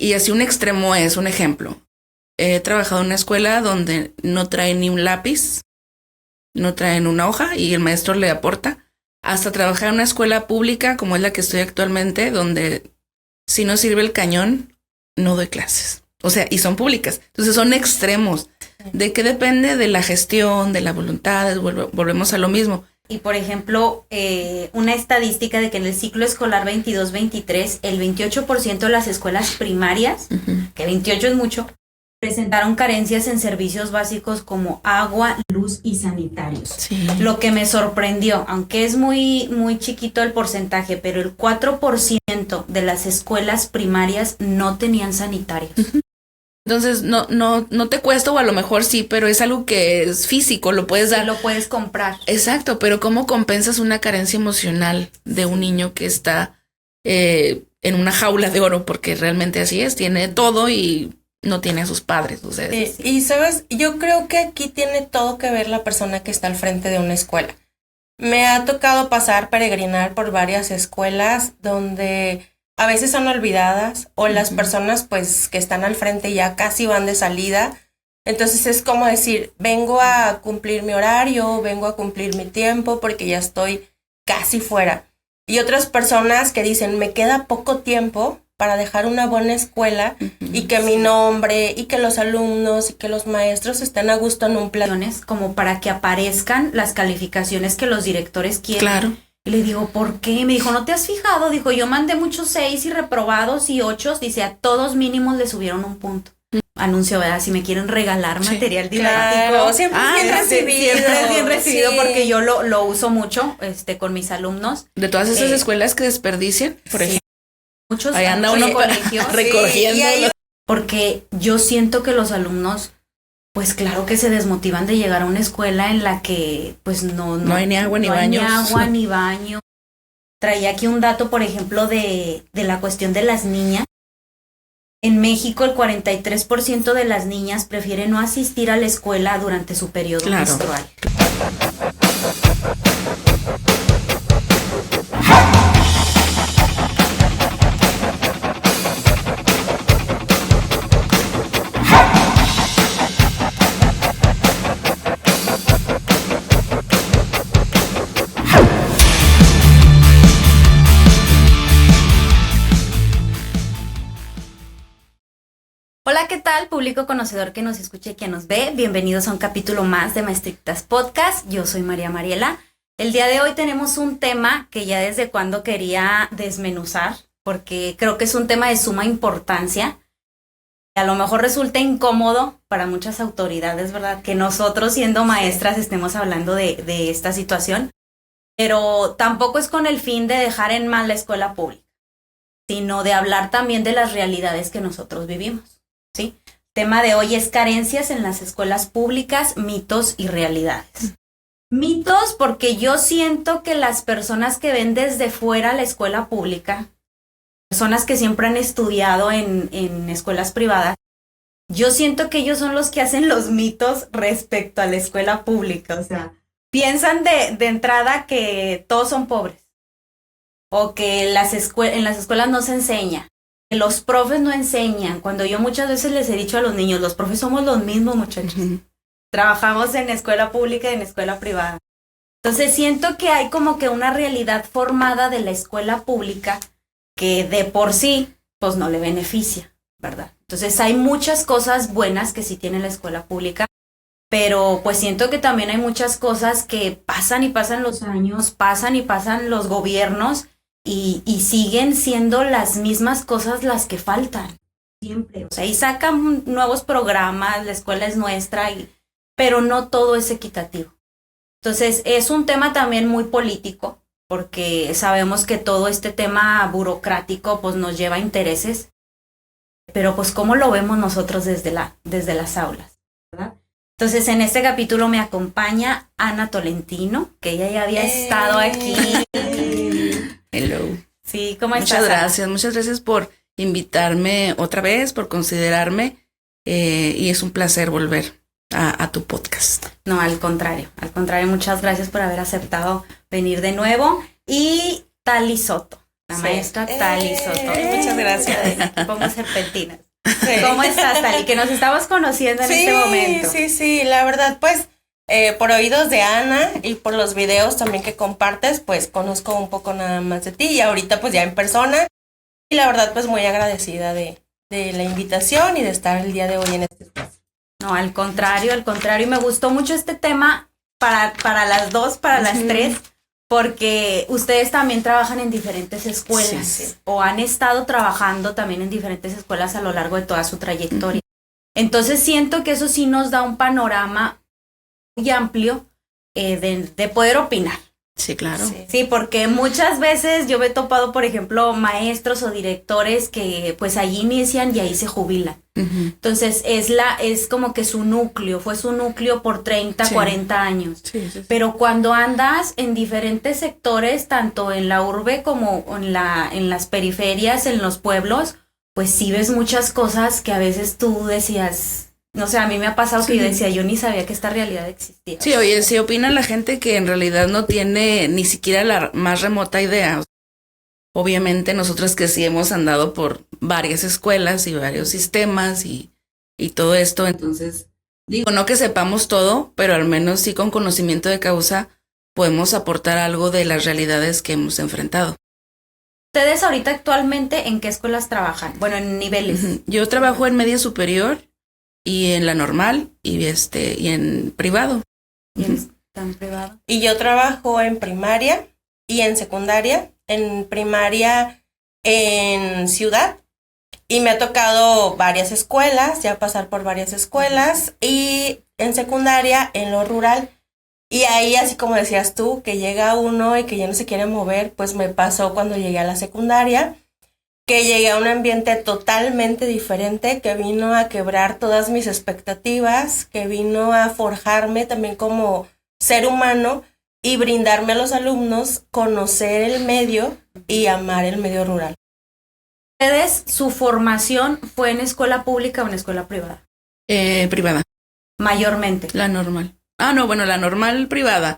Y así un extremo es un ejemplo. He trabajado en una escuela donde no traen ni un lápiz, no traen una hoja y el maestro le aporta. Hasta trabajar en una escuela pública como es la que estoy actualmente, donde si no sirve el cañón, no doy clases. O sea, y son públicas. Entonces son extremos. ¿De qué depende? De la gestión, de la voluntad, volvemos a lo mismo. Y por ejemplo, una estadística de que en el ciclo escolar 22-23, el 28% de las escuelas primarias, que 28 es mucho, presentaron carencias en servicios básicos como agua, luz y sanitarios. Sí. Lo que me sorprendió, aunque es muy, muy chiquito el porcentaje, pero el 4% de las escuelas primarias no tenían sanitarios. Entonces no te cuesta, o a lo mejor sí, pero es algo que es físico, lo puedes dar. Lo puedes comprar. Exacto, pero ¿cómo compensas una carencia emocional de un niño que está en una jaula de oro? Porque realmente así es, tiene todo y no tiene a sus padres. O sea, y sabes, yo creo que aquí tiene todo que ver la persona que está al frente de una escuela. Me ha tocado peregrinar por varias escuelas donde a veces son olvidadas o las personas pues que están al frente ya casi van de salida. Entonces es como decir, vengo a cumplir mi horario, vengo a cumplir mi tiempo porque ya estoy casi fuera. Y otras personas que dicen, me queda poco tiempo para dejar una buena escuela y que mi nombre y que los alumnos y que los maestros estén a gusto en un plan. Como para que aparezcan las calificaciones que los directores quieren. Claro. Y le digo, ¿por qué? Me dijo, ¿no te has fijado? Dijo, yo mandé muchos 6 y reprobados y 8. Dice, a todos mínimos le subieron un punto. Anuncio, ¿verdad? Si me quieren regalar material didáctico. Claro, siempre es bien recibido. Siempre es bien recibido porque yo lo uso mucho con mis alumnos. De todas esas escuelas que desperdician, por ejemplo. Muchos ahí anda uno colegios recogiendo. Porque yo siento que los alumnos, pues claro que se desmotivan de llegar a una escuela en la que pues no hay ni agua ni baños. No hay ni agua ni baño. Traía aquí un dato, por ejemplo, de la cuestión de las niñas. En México, el 43% de las niñas prefiere no asistir a la escuela durante su periodo menstrual. Hola, ¿qué tal? Público conocedor que nos escucha y que nos ve. Bienvenidos a un capítulo más de Maestritas Podcast. Yo soy María Mariela. El día de hoy tenemos un tema que ya desde cuando quería desmenuzar, porque creo que es un tema de suma importancia. A lo mejor resulta incómodo para muchas autoridades, ¿verdad? Que nosotros siendo maestras estemos hablando de esta situación, pero tampoco es con el fin de dejar en mal la escuela pública, sino de hablar también de las realidades que nosotros vivimos. ¿Sí? El tema de hoy es carencias en las escuelas públicas, mitos y realidades. Mitos porque yo siento que las personas que ven desde fuera la escuela pública, personas que siempre han estudiado en escuelas privadas, yo siento que ellos son los que hacen los mitos respecto a la escuela pública. O sea, piensan de entrada que todos son pobres o que en las escuelas no se enseña. Los profes no enseñan. Cuando yo muchas veces les he dicho a los niños, los profes somos los mismos, muchachos. Trabajamos en escuela pública y en escuela privada. Entonces siento que hay como que una realidad formada de la escuela pública que de por sí, pues no le beneficia, ¿verdad? Entonces hay muchas cosas buenas que sí tiene la escuela pública, pero pues siento que también hay muchas cosas que pasan y pasan los años, pasan y pasan los gobiernos, y siguen siendo las mismas cosas las que faltan, siempre. O sea, y sacan nuevos programas, la escuela es nuestra, pero no todo es equitativo. Entonces, es un tema también muy político, porque sabemos que todo este tema burocrático pues nos lleva a intereses, pero pues ¿cómo lo vemos nosotros desde las aulas, ¿verdad? Entonces, en este capítulo me acompaña Ana Tolentino, que ella ya había estado aquí. Hello. Sí, ¿cómo estás? Muchas gracias por invitarme otra vez, por considerarme, y es un placer volver a tu podcast. No, al contrario, muchas gracias por haber aceptado venir de nuevo. Y Tali Soto, La Sí. maestra Tali Soto. Muchas gracias. Vamos serpentinas. Sí. ¿Cómo estás, Tali? Que nos estamos conociendo en este momento. Sí, la verdad, pues, por oídos de Ana y por los videos también que compartes, pues, conozco un poco nada más de ti y ahorita, pues, ya en persona. Y la verdad, pues, muy agradecida de la invitación y de estar el día de hoy en este espacio. No, al contrario, y me gustó mucho este tema para las dos, para las tres, porque ustedes también trabajan en diferentes escuelas Sí. o han estado trabajando también en diferentes escuelas a lo largo de toda su trayectoria. Entonces siento que eso sí nos da un panorama muy amplio de poder opinar. Sí, claro. Sí, porque muchas veces yo me he topado, por ejemplo, maestros o directores que pues allí inician y ahí se jubilan. Ujú. Entonces es como que su núcleo, fue su núcleo por 30, Sí. 40 años. Sí. Pero cuando andas en diferentes sectores, tanto en la urbe como en las periferias, en los pueblos, pues sí ves muchas cosas que a veces tú decías, no sé, a mí me ha pasado que yo decía, yo ni sabía que esta realidad existía. Sí, oye, sí opina la gente que en realidad no tiene ni siquiera la más remota idea. Obviamente nosotros que sí hemos andado por varias escuelas y varios sistemas y todo esto, entonces, digo, no que sepamos todo, pero al menos sí con conocimiento de causa podemos aportar algo de las realidades que hemos enfrentado. ¿Ustedes ahorita actualmente en qué escuelas trabajan? Bueno, en niveles. Ujú. Yo trabajo en media superior y en la normal y en privado. ¿Tienes tan privado? Y yo trabajo en primaria y en secundaria. En primaria en ciudad. Y me ha tocado varias escuelas, ya pasar por varias escuelas. Y en secundaria en lo rural. Y ahí, así como decías tú, que llega uno y que ya no se quiere mover, pues me pasó cuando llegué a la secundaria, que llegué a un ambiente totalmente diferente, que vino a quebrar todas mis expectativas, que vino a forjarme también como ser humano y brindarme a los alumnos conocer el medio y amar el medio rural. ¿Ustedes, su formación fue en escuela pública o en escuela privada? Privada, Mayormente. la normal. Ah, no, bueno, la normal privada.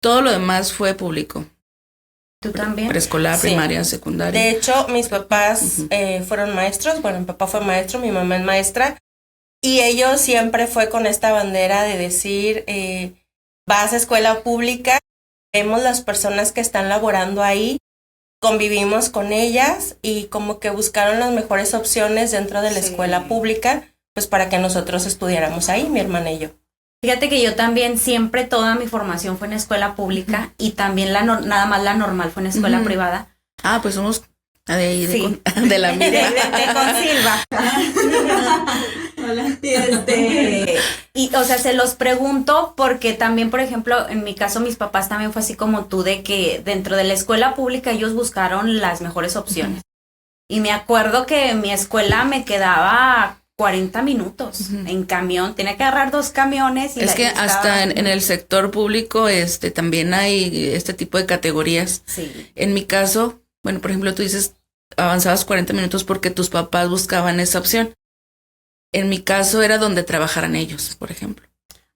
Todo lo demás fue público. ¿Tú también? Preescolar, Sí. primaria, secundaria. De hecho, mis papás Ujú. fueron maestros. Bueno, mi papá fue maestro, mi mamá es maestra. Y ellos siempre fue con esta bandera de decir, vas a escuela pública, vemos las personas que están laborando ahí, convivimos con ellas y como que buscaron las mejores opciones dentro de la Sí. escuela pública, pues para que nosotros estudiáramos ahí, mi hermana y yo. Fíjate que yo también siempre toda mi formación fue en escuela pública y también nada más la normal fue en escuela Ujú. privada. Ah, pues somos de ahí, Sí. de la misma. De Consilva. Hola. Y, o sea, se los pregunto porque también, por ejemplo, en mi caso, mis papás también fue así como tú, de que dentro de la escuela pública ellos buscaron las mejores opciones. Y me acuerdo que mi escuela me quedaba 40 minutos en camión, tenía que agarrar 2 camiones. Y Es que estaba- hasta en el sector público también hay este tipo de categorías. Sí. En mi caso, bueno, por ejemplo, tú dices avanzabas 40 minutos porque tus papás buscaban esa opción. En mi caso era donde trabajaran ellos, por ejemplo.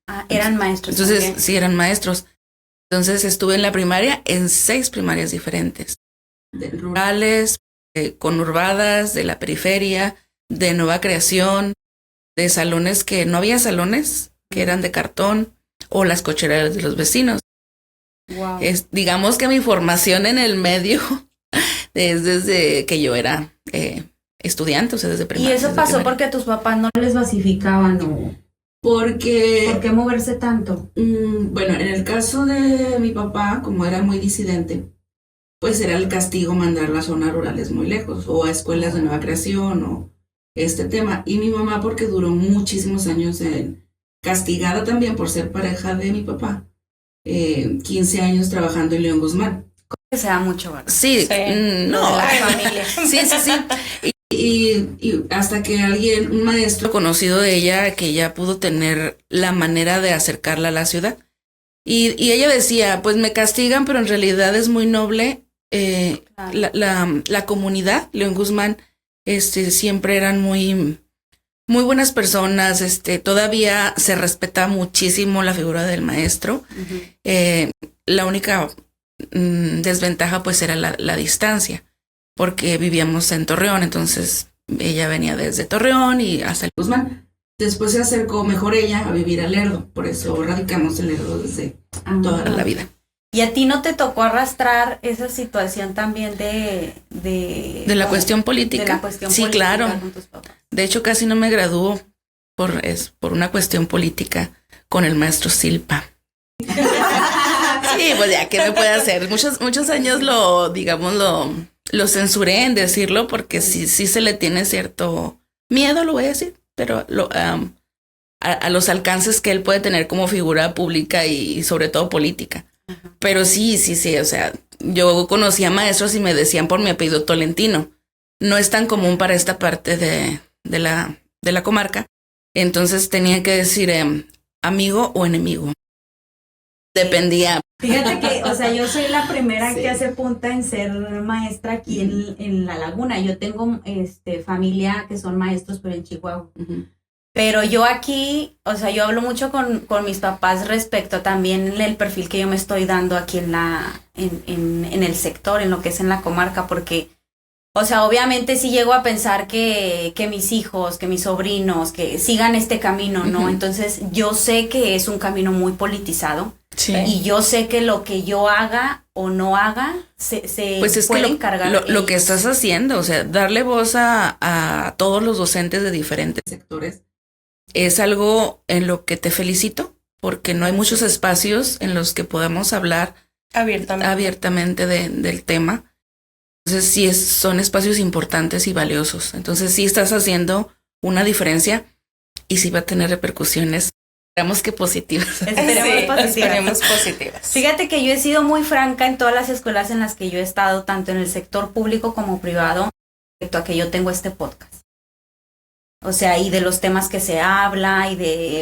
Ah, eran maestros. Entonces, también. sí, eran maestros. Entonces estuve en la primaria en 6 primarias diferentes. De rurales, conurbadas, de la periferia, de nueva creación, de salones que no había salones, que eran de cartón, o las cocheras de los vecinos. Wow. Digamos que mi formación en el medio es desde que yo era estudiante, o sea, desde Y primaria. eso desde pasó primaria. porque tus papás no les basificaban o... Porque ¿Por qué moverse tanto? Bueno, en el caso de mi papá, como era muy disidente, pues era el castigo mandarlo a zonas rurales muy lejos o a escuelas de nueva creación o este tema. Y mi mamá porque duró muchísimos años castigada también por ser pareja de mi papá. 15 años trabajando en León Guzmán. Que se da mucho, ¿verdad? Sí, no, De la familia. sí. Y hasta que un maestro conocido de ella, que ya pudo tener la manera de acercarla a la ciudad. Y ella decía, pues me castigan, pero en realidad es muy noble. Claro. La comunidad, León Guzmán, siempre eran muy buenas personas. Todavía se respeta muchísimo la figura del maestro. Uh-huh. La única desventaja pues era la distancia. porque vivíamos en Torreón, entonces ella venía desde Torreón y hasta el Guzmán. Después se acercó mejor ella a vivir a Lerdo, por eso radicamos en Lerdo desde toda la vida. ¿Y a ti no te tocó arrastrar esa situación también de la cuestión política? De la cuestión sí, política claro. con tus papás. De hecho, casi no me graduó por una cuestión política con el maestro Silpa. Sí, pues ya, ¿qué me puede hacer? Muchos años lo censuré en decirlo porque sí se le tiene cierto miedo, lo voy a decir, pero a los alcances que él puede tener como figura pública y sobre todo política. Ajá. Pero sí, o sea, yo conocía maestros y me decían por mi apellido Tolentino. No es tan común para esta parte de la comarca. Entonces tenía que decir amigo o enemigo. Dependía. Fíjate que, o sea, yo soy la primera que hace punta en ser maestra aquí en La Laguna. Yo tengo familia que son maestros, pero en Chihuahua. Pero yo aquí, o sea, yo hablo mucho con mis papás respecto también el perfil que yo me estoy dando aquí en el sector, en lo que es en la comarca, porque, o sea, obviamente sí llego a pensar que mis hijos, que mis sobrinos, que sigan este camino, ¿no? Entonces yo sé que es un camino muy politizado. Sí. Y yo sé que lo que yo haga o no haga se pues es puede que encargar. Lo que estás haciendo, o sea, darle voz a todos los docentes de diferentes sectores es algo en lo que te felicito, porque no hay muchos espacios en los que podamos hablar abiertamente del tema. Entonces sí son espacios importantes y valiosos. Entonces sí estás haciendo una diferencia y sí va a tener repercusiones. Esperamos que positivas. Esperemos positivas. Fíjate que yo he sido muy franca en todas las escuelas en las que yo he estado, tanto en el sector público como privado, respecto a que yo tengo este podcast. O sea, y de los temas que se habla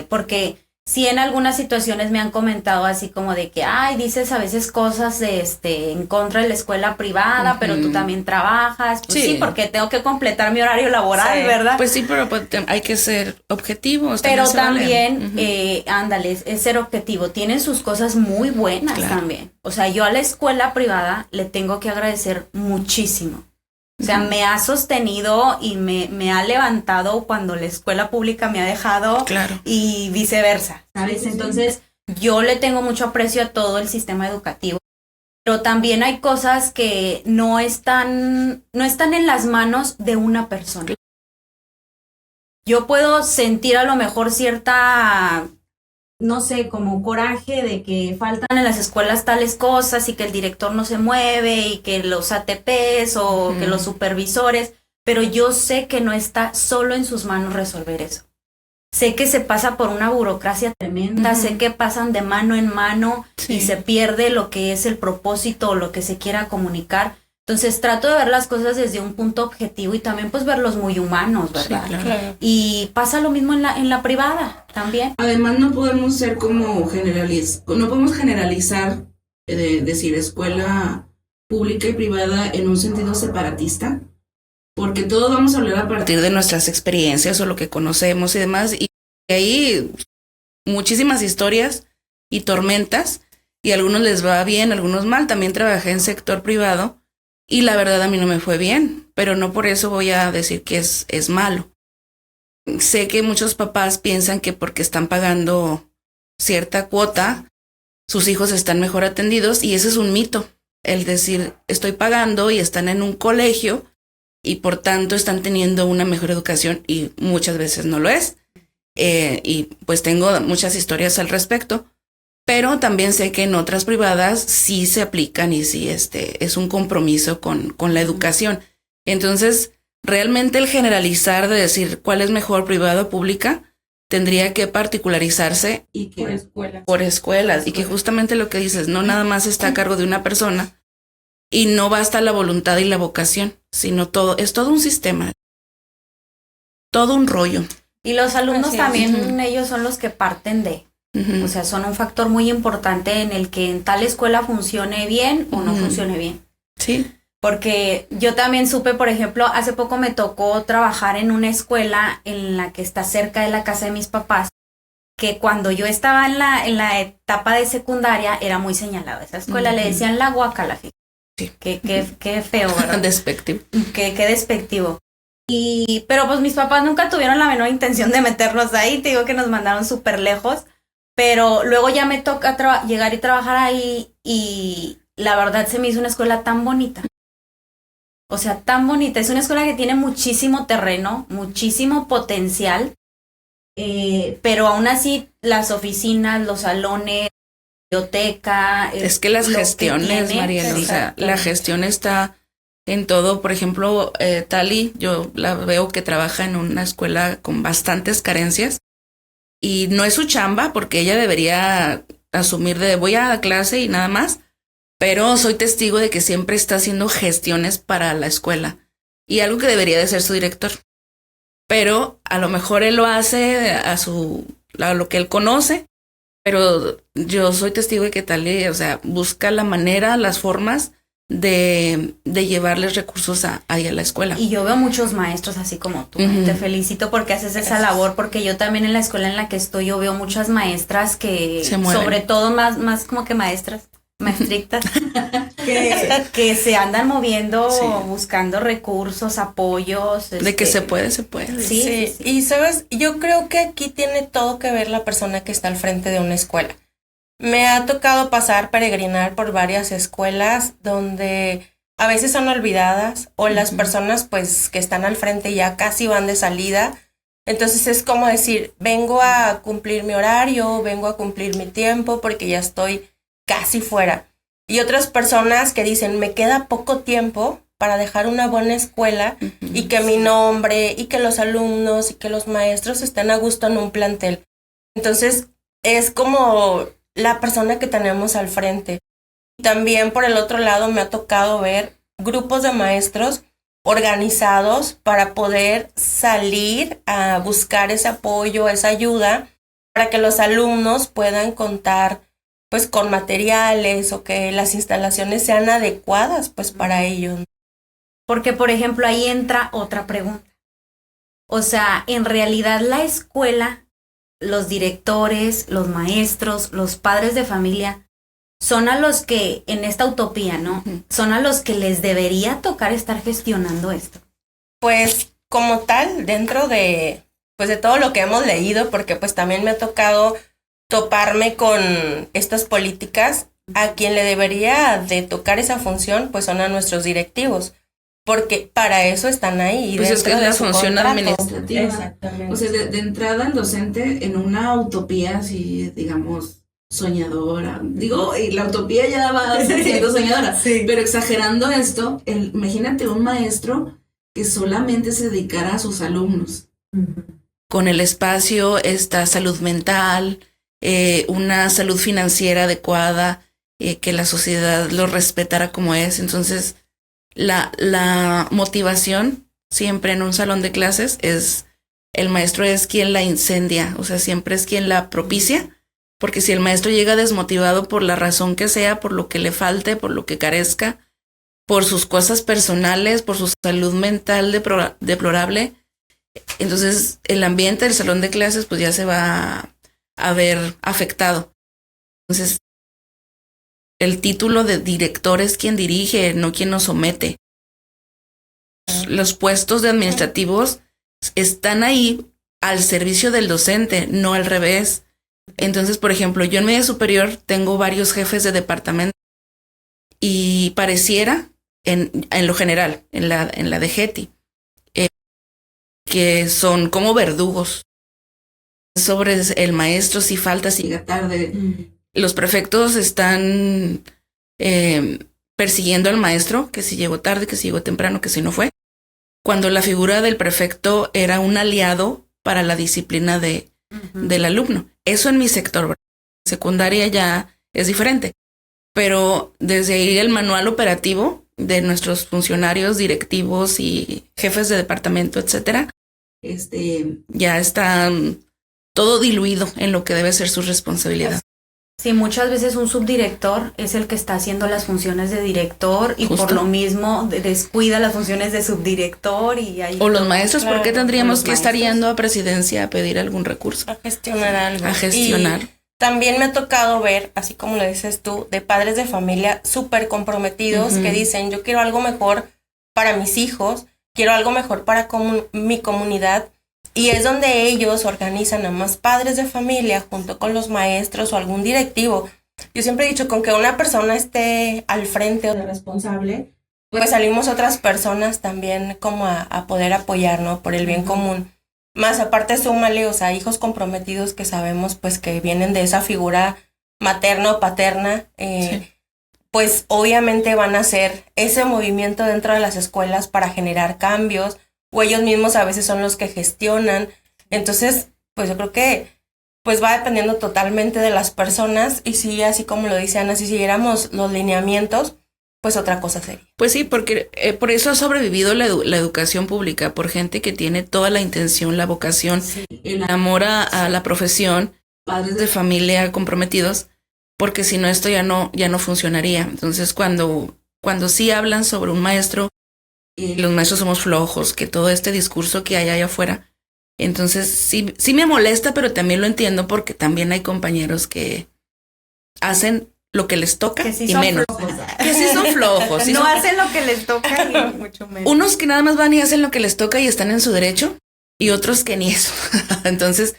porque sí en algunas situaciones me han comentado así como de que, dices a veces cosas en contra de la escuela privada, pero tú también trabajas. Pues sí, porque tengo que completar mi horario laboral, ¿verdad? Pues sí, pero hay que ser objetivos. Pero también, ándale, es ser objetivo. Tienen sus cosas muy buenas también. O sea, yo a la escuela privada le tengo que agradecer muchísimo. O sea, me ha sostenido y me ha levantado cuando la escuela pública me ha dejado y viceversa, ¿sabes? Entonces, yo le tengo mucho aprecio a todo el sistema educativo, pero también hay cosas que no están en las manos de una persona. Yo puedo sentir a lo mejor cierta, no sé, como coraje de que faltan en las escuelas tales cosas y que el director no se mueve y que los ATPs o que los supervisores, pero yo sé que no está solo en sus manos resolver eso. Sé que se pasa por una burocracia tremenda, sé que pasan de mano en mano y se pierde lo que es el propósito o lo que se quiera comunicar. Entonces trato de ver las cosas desde un punto objetivo y también pues verlos muy humanos, ¿verdad? Sí, claro. Y pasa lo mismo en la privada también. Además no podemos ser como no podemos generalizar, decir escuela pública y privada en un sentido separatista, porque todos vamos a hablar a partir de nuestras experiencias o lo que conocemos y demás, y hay muchísimas historias y tormentas, y a algunos les va bien, a algunos mal. También trabajé en sector privado, y la verdad a mí no me fue bien, pero no por eso voy a decir que es malo. Sé que muchos papás piensan que porque están pagando cierta cuota, sus hijos están mejor atendidos, y ese es un mito. El decir, estoy pagando y están en un colegio y por tanto están teniendo una mejor educación, y muchas veces no lo es. Y pues tengo muchas historias al respecto. Pero también sé que en otras privadas sí se aplican y sí es un compromiso con la educación. Entonces, realmente el generalizar de decir cuál es mejor, privada o pública, tendría que particularizarse por escuelas. Y que justamente lo que dices, no nada más está a cargo de una persona y no basta la voluntad y la vocación, sino es todo un sistema, todo un rollo. Y los alumnos también, ellos son los que parten de... O sea, son un factor muy importante en el que en tal escuela funcione bien o no funcione bien. Sí. Porque yo también supe, por ejemplo, hace poco me tocó trabajar en una escuela en la que está cerca de la casa de mis papás, que cuando yo estaba en la etapa de secundaria era muy señalada. Esa escuela le decían la Guacala. Sí. Qué feo, ¿verdad? Despectivo. Qué despectivo. Pero pues mis papás nunca tuvieron la menor intención de meternos ahí, te digo que nos mandaron súper lejos, pero luego ya me toca llegar y trabajar ahí y la verdad se me hizo una escuela tan bonita. O sea, tan bonita. Es una escuela que tiene muchísimo terreno, muchísimo potencial, pero aún así las oficinas, los salones, biblioteca. Es que las gestiones, Mariela, o sea, la gestión está en todo. Por ejemplo, Tali, yo la veo que trabaja en una escuela con bastantes carencias y no es su chamba porque ella debería asumir de voy a la clase y nada más, pero soy testigo de que siempre está haciendo gestiones para la escuela y algo que debería de ser su director. Pero a lo mejor él lo hace a lo que él conoce, pero yo soy testigo de que Tali, o sea, busca la manera, las formas de llevarles recursos ahí a la escuela. Y yo veo muchos maestros así como tú. Te felicito porque haces esa labor, porque yo también en la escuela en la que estoy, yo veo muchas maestras que, sobre todo más como que maestras, maestrictas, que se andan moviendo, buscando recursos, apoyos. De que se puede. Sí. Y sabes, yo creo que aquí tiene todo que ver la persona que está al frente de una escuela. Me ha tocado peregrinar por varias escuelas donde a veces son olvidadas o las personas pues que están al frente ya casi van de salida. Entonces es como decir, vengo a cumplir mi horario, vengo a cumplir mi tiempo porque ya estoy casi fuera. Y otras personas que dicen, me queda poco tiempo para dejar una buena escuela y que mi nombre y que los alumnos y que los maestros estén a gusto en un plantel. Entonces es como la persona que tenemos al frente. También por el otro lado me ha tocado ver grupos de maestros organizados para poder salir a buscar ese apoyo, esa ayuda, para que los alumnos puedan contar pues con materiales o que las instalaciones sean adecuadas pues para ellos. Porque por ejemplo ahí entra otra pregunta. O sea, en realidad la escuela, los directores, los maestros, los padres de familia, son a los que, en esta utopía, ¿no? Son a los que les debería tocar estar gestionando esto. Pues como tal, dentro de todo lo que hemos leído, porque pues también me ha tocado toparme con estas políticas, a quien le debería de tocar esa función, pues son a nuestros directivos, porque para eso están ahí. Pues es que es la función administrativa. Exactamente. O sea, de entrada el docente en una utopía, así, digamos, soñadora. Digo, y la utopía ya va siendo soñadora. Sí. Pero exagerando esto, imagínate un maestro que solamente se dedicara a sus alumnos. Con el espacio, esta salud mental, una salud financiera adecuada, que la sociedad lo respetara como es. Entonces, la motivación siempre en un salón de clases es, el maestro es quien la incendia, o sea, siempre es quien la propicia, porque si el maestro llega desmotivado por la razón que sea, por lo que le falte, por lo que carezca, por sus cosas personales, por su salud mental deplorable, entonces el ambiente del salón de clases pues ya se va a ver afectado. Entonces, el título de director es quien dirige, no quien nos somete. Los puestos de administrativos están ahí al servicio del docente, no al revés. Entonces, por ejemplo, yo en media superior tengo varios jefes de departamento y pareciera, en lo general, en la de GETI, que son como verdugos sobre el maestro, si falta, si llega tarde. Los prefectos están persiguiendo al maestro, que si llegó tarde, que si llegó temprano, que si no fue, cuando la figura del prefecto era un aliado para la disciplina del alumno. Eso en mi sector, ¿verdad? En secundaria ya es diferente, pero desde ahí el manual operativo de nuestros funcionarios directivos y jefes de departamento, etcétera, ya está todo diluido en lo que debe ser su responsabilidad. Sí, muchas veces un subdirector es el que está haciendo las funciones de director y por lo mismo descuida las funciones de subdirector y ahí. O los maestros, claro, ¿por qué tendríamos que estar yendo a presidencia a pedir algún recurso? A gestionar algo. A gestionar. también me ha tocado ver, así como lo dices tú, de padres de familia súper comprometidos que dicen, yo quiero algo mejor para mis hijos, quiero algo mejor para mi comunidad. Y es donde ellos organizan a más padres de familia junto con los maestros o algún directivo. Yo siempre he dicho, con que una persona esté al frente o de responsable, pues salimos otras personas también como a poder apoyar, ¿no? Por el bien común. Más aparte súmale, o sea, hijos comprometidos que sabemos pues que vienen de esa figura materna o paterna, pues obviamente van a hacer ese movimiento dentro de las escuelas para generar cambios, o ellos mismos a veces son los que gestionan. Entonces, pues yo creo que pues va dependiendo totalmente de las personas, y sí, así como lo dice Ana, si siguiéramos los lineamientos, pues otra cosa sería. Pues sí, porque por eso ha sobrevivido la educación pública, por gente que tiene toda la intención, la vocación, el amor a la profesión, padres de familia comprometidos, porque si no esto ya no funcionaría. Entonces cuando sí hablan sobre un maestro y los maestros somos flojos, que todo este discurso que hay allá afuera, entonces sí me molesta, pero también lo entiendo porque también hay compañeros que hacen lo que les toca que sí y son menos. Flojos. Que sí son flojos. Sí no son... hacen lo que les toca y mucho menos. Unos que nada más van y hacen lo que les toca y están en su derecho, y otros que ni eso. Entonces,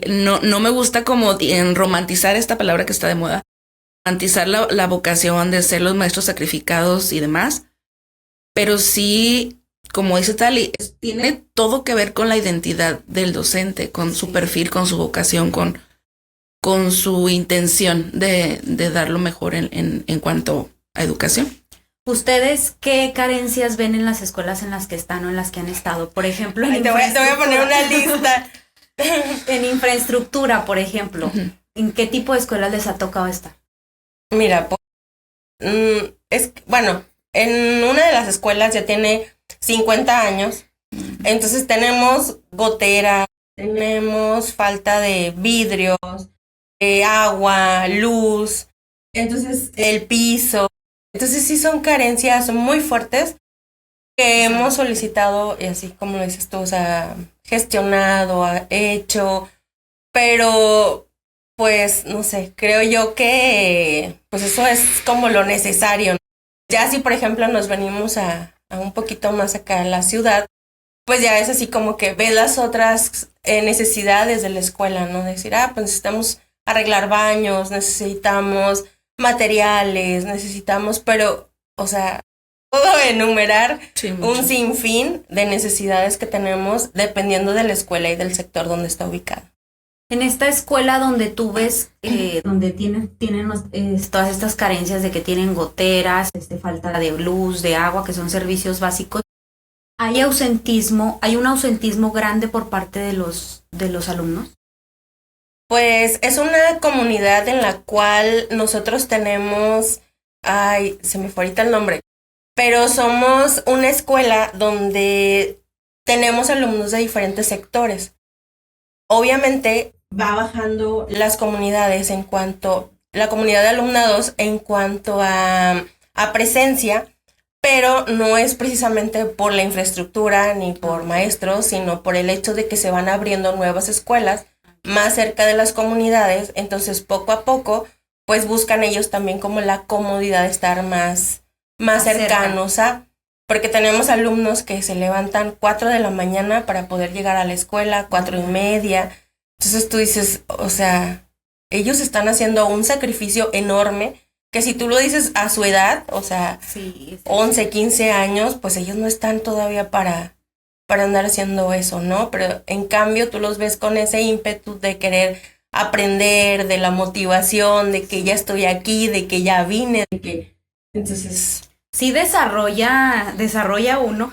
no me gusta como romantizar esta palabra que está de moda, romantizar la vocación de ser los maestros sacrificados y demás, pero sí, como dice Tali, tiene todo que ver con la identidad del docente, con su perfil, con su vocación, con su intención de dar lo mejor en cuanto a educación. ¿Ustedes qué carencias ven en las escuelas en las que están o en las que han estado? Por ejemplo, te voy a poner una lista. En infraestructura, por ejemplo. ¿En qué tipo de escuelas les ha tocado estar? Mira, bueno, en una de las escuelas ya tiene 50 años, entonces tenemos gotera, tenemos falta de vidrios, agua, luz, entonces el piso. Entonces sí son carencias muy fuertes que hemos solicitado, y así como lo dices tú, o sea, gestionado, hecho, pero pues no sé, creo yo que pues eso es como lo necesario, ¿no? Ya si por ejemplo nos venimos a un poquito más acá a la ciudad, pues ya es así como que ves las otras necesidades de la escuela, ¿no? Decir, pues necesitamos arreglar baños, necesitamos materiales, pero, o sea, puedo enumerar un sinfín de necesidades que tenemos dependiendo de la escuela y del sector donde está ubicada. En esta escuela donde tú ves, donde tienen todas estas carencias de que tienen goteras, falta de luz, de agua, que son servicios básicos, ¿hay un ausentismo grande por parte de los alumnos? Pues es una comunidad en la cual nosotros tenemos, se me fue ahorita el nombre, pero somos una escuela donde tenemos alumnos de diferentes sectores. Obviamente va bajando las comunidades la comunidad de alumnados en cuanto a presencia, pero no es precisamente por la infraestructura ni por maestros, sino por el hecho de que se van abriendo nuevas escuelas más cerca de las comunidades. Entonces poco a poco pues buscan ellos también como la comodidad de estar más cercanos porque tenemos alumnos que se levantan 4 de la mañana para poder llegar a la escuela, 4:30. Entonces tú dices, o sea, ellos están haciendo un sacrificio enorme que si tú lo dices a su edad, o sea, 11, 15 años, pues ellos no están todavía para andar haciendo eso, ¿no? Pero en cambio tú los ves con ese ímpetu de querer aprender, de la motivación, de que ya estoy aquí, de que ya vine, entonces sí desarrolla uno,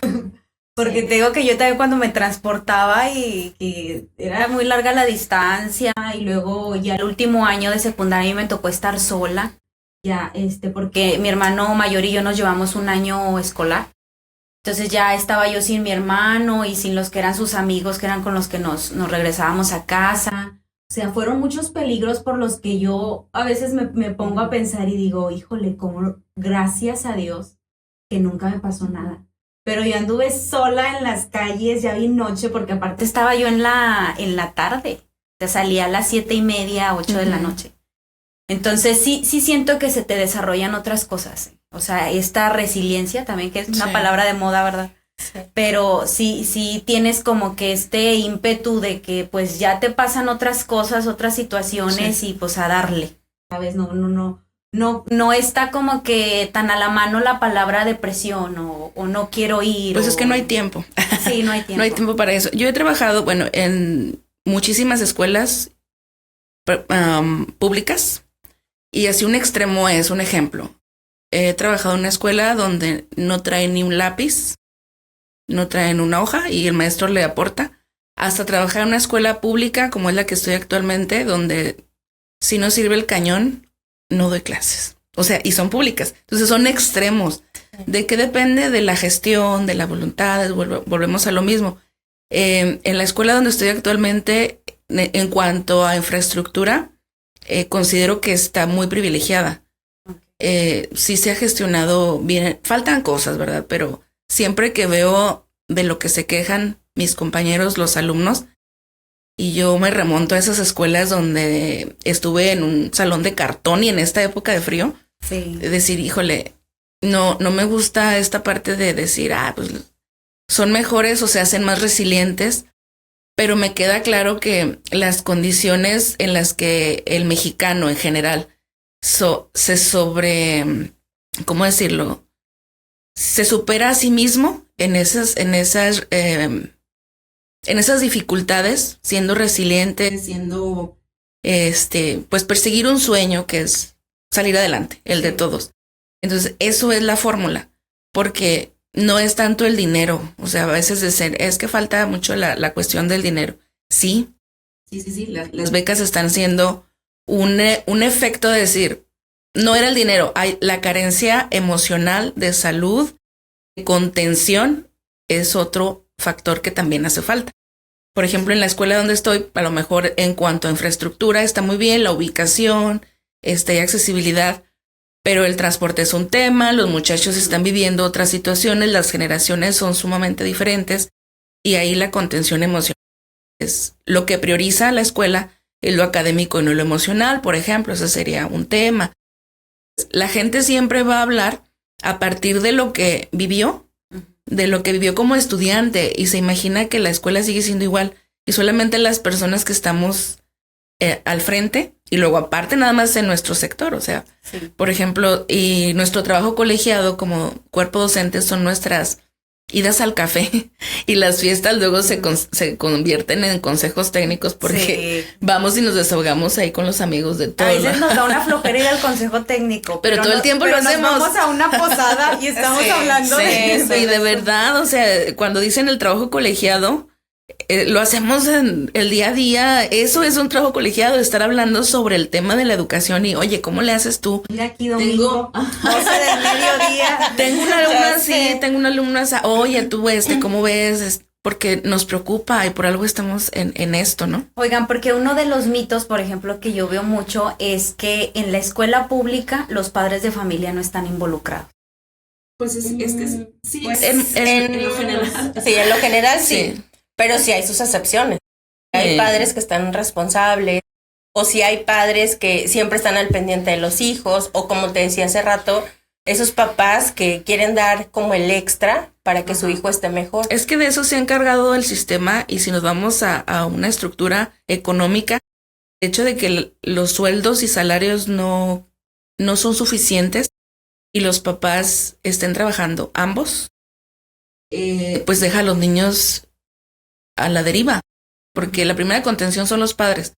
porque te digo que yo también cuando me transportaba y que era muy larga la distancia, y luego ya el último año de secundaria me tocó estar sola, ya porque mi hermano mayor y yo nos llevamos un año escolar. Entonces ya estaba yo sin mi hermano y sin los que eran sus amigos, que eran con los que nos regresábamos a casa. O sea, fueron muchos peligros por los que yo a veces me pongo a pensar y digo, híjole, como gracias a Dios que nunca me pasó nada. Pero yo anduve sola en las calles, ya vi noche, porque aparte estaba yo en la tarde. Te salía a las 7:30, 8 de la noche. Entonces sí siento que se te desarrollan otras cosas. O sea, esta resiliencia también, que es una palabra de moda, ¿verdad? Sí. Pero sí tienes como que este ímpetu de que pues ya te pasan otras cosas, otras situaciones y pues a darle, ¿sabes? No está como que tan a la mano la palabra depresión o no quiero ir. Pues es que no hay tiempo. Sí, no hay tiempo. No hay tiempo para eso. Yo he trabajado, bueno, en muchísimas escuelas públicas y así un extremo es un ejemplo. He trabajado en una escuela donde no traen ni un lápiz, no traen una hoja y el maestro le aporta. Hasta trabajar en una escuela pública como es la que estoy actualmente, donde si no sirve el cañón, no doy clases. O sea, y son públicas. Entonces son extremos. ¿De qué depende? De la gestión, de la voluntad. Volvemos a lo mismo. En la escuela donde estoy actualmente, en cuanto a infraestructura, considero que está muy privilegiada. Sí se ha gestionado bien. Faltan cosas, ¿verdad? Pero siempre que veo de lo que se quejan mis compañeros, los alumnos, y yo me remonto a esas escuelas donde estuve en un salón de cartón y en esta época de frío, decir, híjole, no me gusta esta parte de decir, pues son mejores o se hacen más resilientes, pero me queda claro que las condiciones en las que el mexicano en general ¿cómo decirlo? Se supera a sí mismo en esas dificultades, siendo resiliente, siendo, pues perseguir un sueño que es salir adelante, el de todos. Entonces, eso es la fórmula, porque no es tanto el dinero, o sea, a veces es que falta mucho la cuestión del dinero. Sí, las becas están siendo un efecto de decir, no era el dinero, hay la carencia emocional de salud, de contención, es otro factor que también hace falta. Por ejemplo, en la escuela donde estoy, a lo mejor en cuanto a infraestructura está muy bien, la ubicación, hay accesibilidad, pero el transporte es un tema, los muchachos están viviendo otras situaciones, las generaciones son sumamente diferentes y ahí la contención emocional es lo que prioriza la escuela, es lo académico y no lo emocional, por ejemplo, ese sería un tema. La gente siempre va a hablar a partir de lo que vivió, como estudiante, y se imagina que la escuela sigue siendo igual y solamente las personas que estamos al frente y luego aparte nada más en nuestro sector, o sea, por ejemplo, y nuestro trabajo colegiado como cuerpo docente son nuestras idas al café y las fiestas luego se convierten en consejos técnicos porque vamos y nos desahogamos ahí con los amigos de todo. A veces nos da una flojera ir al consejo técnico. Pero todo el tiempo lo hacemos. Nos vamos a una posada y estamos hablando de eso. Y de verdad, o sea, cuando dicen el trabajo colegiado, lo hacemos en el día a día. Eso es un trabajo colegiado, estar hablando sobre el tema de la educación y, oye, ¿cómo le haces tú? Mira aquí domingo, 12 del mediodía. Tengo una alumna, oye, tú, ¿cómo ves? Porque nos preocupa y por algo estamos en esto, ¿no? Oigan, porque uno de los mitos, por ejemplo, que yo veo mucho es que en la escuela pública los padres de familia no están involucrados. Pues es que sí, pues en lo general. Sí, en lo general sí. Pero sí hay sus excepciones. Hay padres que están responsables, o si hay padres que siempre están al pendiente de los hijos, o como te decía hace rato, esos papás que quieren dar como el extra para que su hijo esté mejor. Es que de eso se ha encargado el sistema, y si nos vamos a una estructura económica, el hecho de que los sueldos y salarios no son suficientes y los papás estén trabajando ambos, pues deja a los niños a la deriva, porque la primera contención son los padres,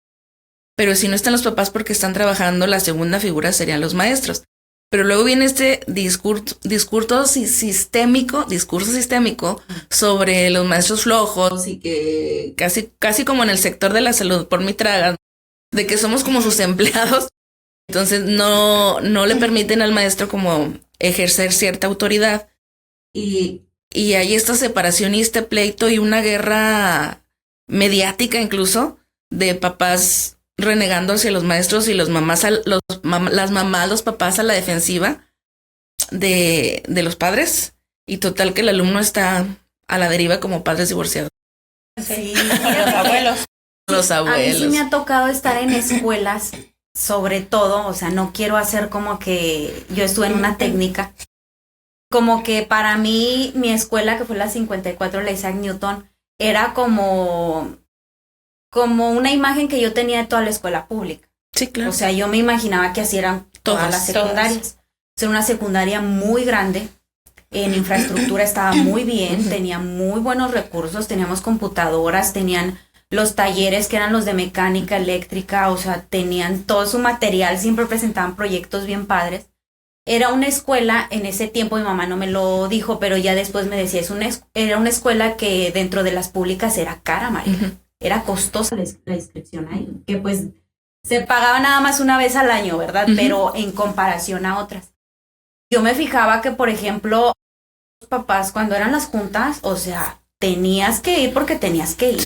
pero si no están los papás porque están trabajando, la segunda figura serían los maestros. Pero luego viene este discurso sistémico sobre los maestros flojos y que casi como en el sector de la salud, por mi traga, de que somos como sus empleados. Entonces no le permiten al maestro como ejercer cierta autoridad y hay esta separación y este pleito y una guerra mediática incluso de papás renegando hacia los maestros y las mamás, los papás a la defensiva de los padres, y total que el alumno está a la deriva como padres divorciados. Sí, los abuelos. Los A mí sí abuelos. me ha tocado estar en escuelas, sobre todo, o sea, no quiero hacer como que yo estuve en una técnica, como que para mí mi escuela, que fue la 54, la Isaac Newton, era como una imagen que yo tenía de toda la escuela pública. Sí, claro. O sea, yo me imaginaba que así eran todas las secundarias. Era una secundaria muy grande, en infraestructura estaba muy bien, tenía muy buenos recursos, teníamos computadoras, tenían los talleres que eran los de mecánica, eléctrica, o sea, tenían todo su material, siempre presentaban proyectos bien padres. Era una escuela, en ese tiempo mi mamá no me lo dijo, pero ya después me decía, era una escuela que dentro de las públicas era cara, María. Era costosa la inscripción ahí, que pues se pagaba nada más una vez al año, ¿verdad? Pero en comparación a otras. Yo me fijaba que, por ejemplo, los papás cuando eran las juntas, o sea, tenías que ir porque tenías que ir.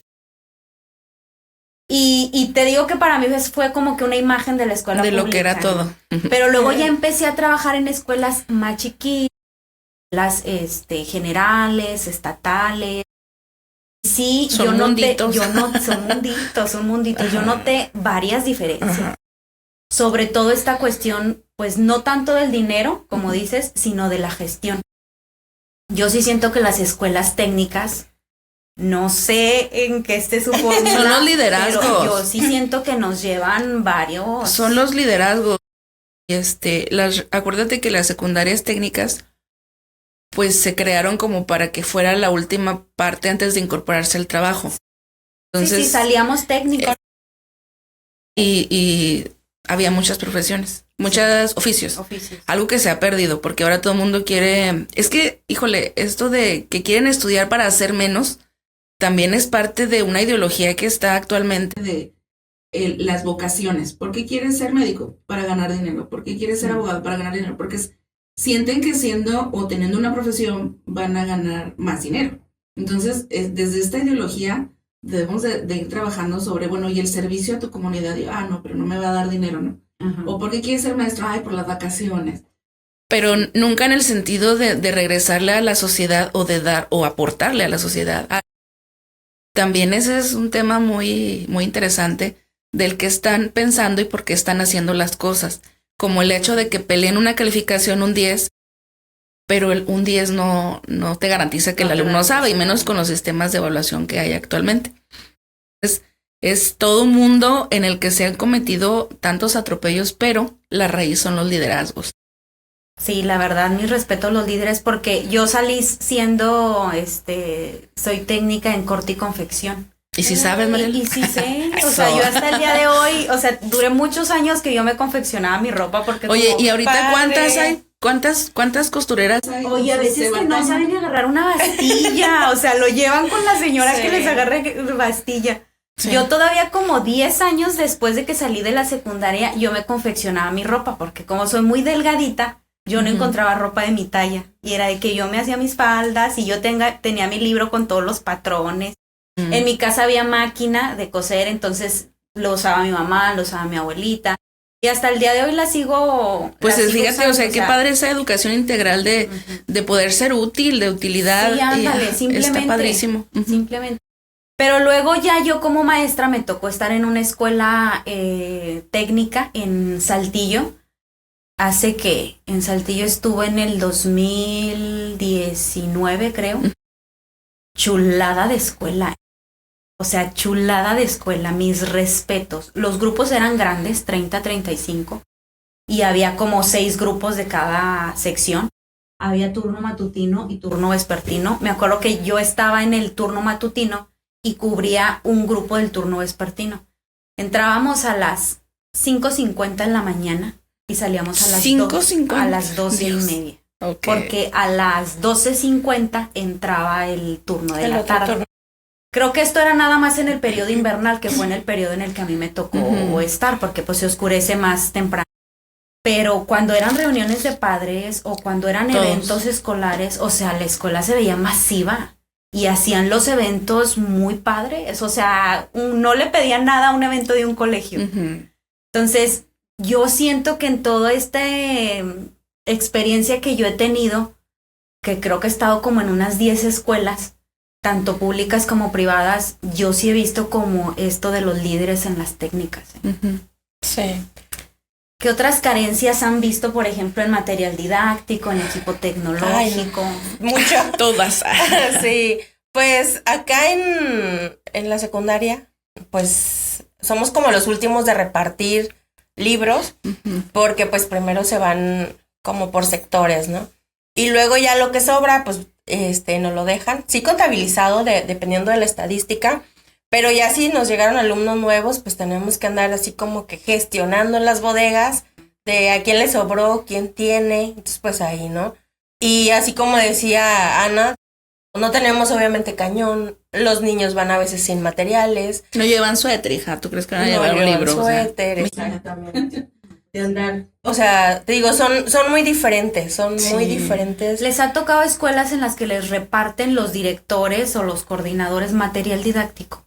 Y te digo que para mí fue como que una imagen de la escuela de pública, lo que era ¿no? todo. Pero luego ya empecé a trabajar en escuelas más chiquitas, las generales, estatales. Sí, Son munditos. Son munditos. Yo noté varias diferencias. Sobre todo esta cuestión, pues no tanto del dinero, como dices, sino de la gestión. Yo sí siento que las escuelas técnicas, no sé en qué esté su fórmula. Son los liderazgos. Pero yo sí siento que nos llevan varios. Son los liderazgos. Acuérdate que las secundarias técnicas pues se crearon como para que fuera la última parte antes de incorporarse al trabajo. Entonces, sí, salíamos técnicos. Y había muchas profesiones, muchos oficios. Algo que se ha perdido, porque ahora todo el mundo quiere... Es que, híjole, esto de que quieren estudiar para hacer menos, también es parte de una ideología que está actualmente de las vocaciones. ¿Por qué quieres ser médico? Para ganar dinero. ¿Por qué quieres ser abogado? Para ganar dinero. Porque sienten que siendo o teniendo una profesión van a ganar más dinero. Entonces, desde esta ideología debemos de ir trabajando sobre, bueno, y el servicio a tu comunidad. Y, no, pero no me va a dar dinero, ¿no? O ¿por qué quieres ser maestro? Ay, por las vacaciones. Pero nunca en el sentido de regresarle a la sociedad o de dar o aportarle a la sociedad. También ese es un tema muy, muy interesante del que están pensando y por qué están haciendo las cosas. Como el hecho de que peleen una calificación un 10, pero un 10 no te garantiza que el alumno sabe, y menos con los sistemas de evaluación que hay actualmente. Es todo un mundo en el que se han cometido tantos atropellos, pero la raíz son los liderazgos. Sí, la verdad, mi respeto a los líderes, porque yo salí siendo, soy técnica en corte y confección. ¿Y si sabes, Mariela? Y sí sé, o sea, yo hasta el día de hoy, o sea, duré muchos años que yo me confeccionaba mi ropa porque... Oye, ¿y ahorita cuántas hay? ¿Cuántas costureras hay? Oye, a veces que no saben ni agarrar una bastilla, o sea, lo llevan con la señora que les agarre bastilla. Sí. Yo todavía como 10 años después de que salí de la secundaria, yo me confeccionaba mi ropa, porque como soy muy delgadita, yo no encontraba ropa de mi talla, y era de que yo me hacía mis faldas y yo tenía mi libro con todos los patrones. En mi casa había máquina de coser, entonces lo usaba mi mamá, lo usaba mi abuelita. Y hasta el día de hoy la sigo. Pues fíjate, usando, o sea, qué padre esa educación integral de poder ser útil, de utilidad. Sí, ándale, simplemente. Está padrísimo. Simplemente. Pero luego ya yo como maestra me tocó estar en una escuela técnica en Saltillo. En Saltillo estuve en el 2019, creo. Chulada de escuela. O sea, chulada de escuela, mis respetos. Los grupos eran grandes, 30, 35, y había como 6 grupos de cada sección. Había turno matutino y turno vespertino. Me acuerdo que yo estaba en el turno matutino y cubría un grupo del turno vespertino. Entrábamos a las 5:50 en la mañana y salíamos a las 12:30. Okay. Porque a las 12:50 entraba el turno de la tarde. Turno. Creo que esto era nada más en el periodo invernal, que fue en el periodo en el que a mí me tocó estar, porque pues se oscurece más temprano. Pero cuando eran reuniones de padres o cuando eran eventos escolares, o sea, la escuela se veía masiva y hacían los eventos muy padres. O sea, no le pedían nada a un evento de un colegio. Entonces, yo siento que en toda esta experiencia que yo he tenido, que creo que he estado como en unas 10 escuelas, tanto públicas como privadas, yo sí he visto como esto de los líderes en las técnicas. Sí. ¿Qué otras carencias han visto, por ejemplo, en material didáctico, en equipo tecnológico? Mucho. Todas. Sí, pues acá en la secundaria, pues somos como los últimos de repartir libros, porque pues primero se van como por sectores, ¿no? Y luego ya lo que sobra, pues nos lo dejan, sí contabilizado dependiendo de la estadística, pero ya si nos llegaron alumnos nuevos, pues tenemos que andar así como que gestionando en las bodegas de a quién le sobró, quién tiene, entonces pues ahí, ¿no? Y así como decía Ana, no tenemos obviamente cañón, los niños van a veces sin materiales. No llevan suéter, hija, ¿tú crees que van a llevar un libro? Suéter, exactamente. De andar. O sea, te digo, son muy diferentes, muy diferentes. ¿Les ha tocado escuelas en las que les reparten los directores o los coordinadores material didáctico?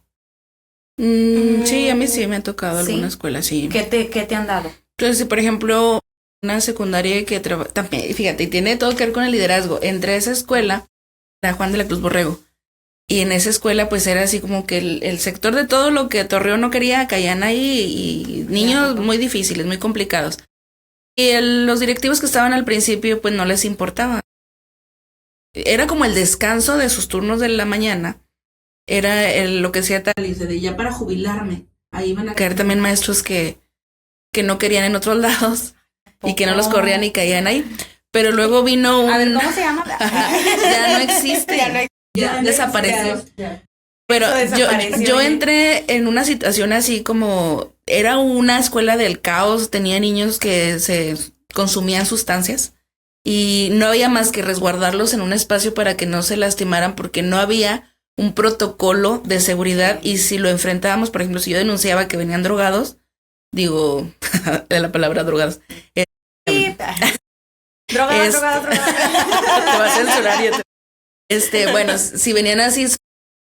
Sí, a mí sí me ha tocado alguna escuela, sí. ¿Qué te han dado? Entonces, por ejemplo, una secundaria que también, fíjate, y tiene todo que ver con el liderazgo. Entre esa escuela, la Juan de la Cruz Borrego, y en esa escuela pues era así como que el sector de todo lo que Torreón no quería, caían ahí, y niños muy difíciles, muy complicados. Y los directivos que estaban al principio pues no les importaba. Era como el descanso de sus turnos de la mañana. Era lo que decía tal, de ya para jubilarme. Ahí iban a caer también maestros que no querían en otros lados y que no los corrían y caían ahí. Pero luego vino A ver, ¿cómo se llama? Ya no existe. Ya desapareció. Pero yo entré en una situación así como... Era una escuela del caos, tenía niños que se consumían sustancias y no había más que resguardarlos en un espacio para que no se lastimaran porque no había un protocolo de seguridad y si lo enfrentábamos, por ejemplo, si yo denunciaba que venían drogados, digo, de la palabra drogados. Drogada. Te va a censurar. Bueno, si venían así,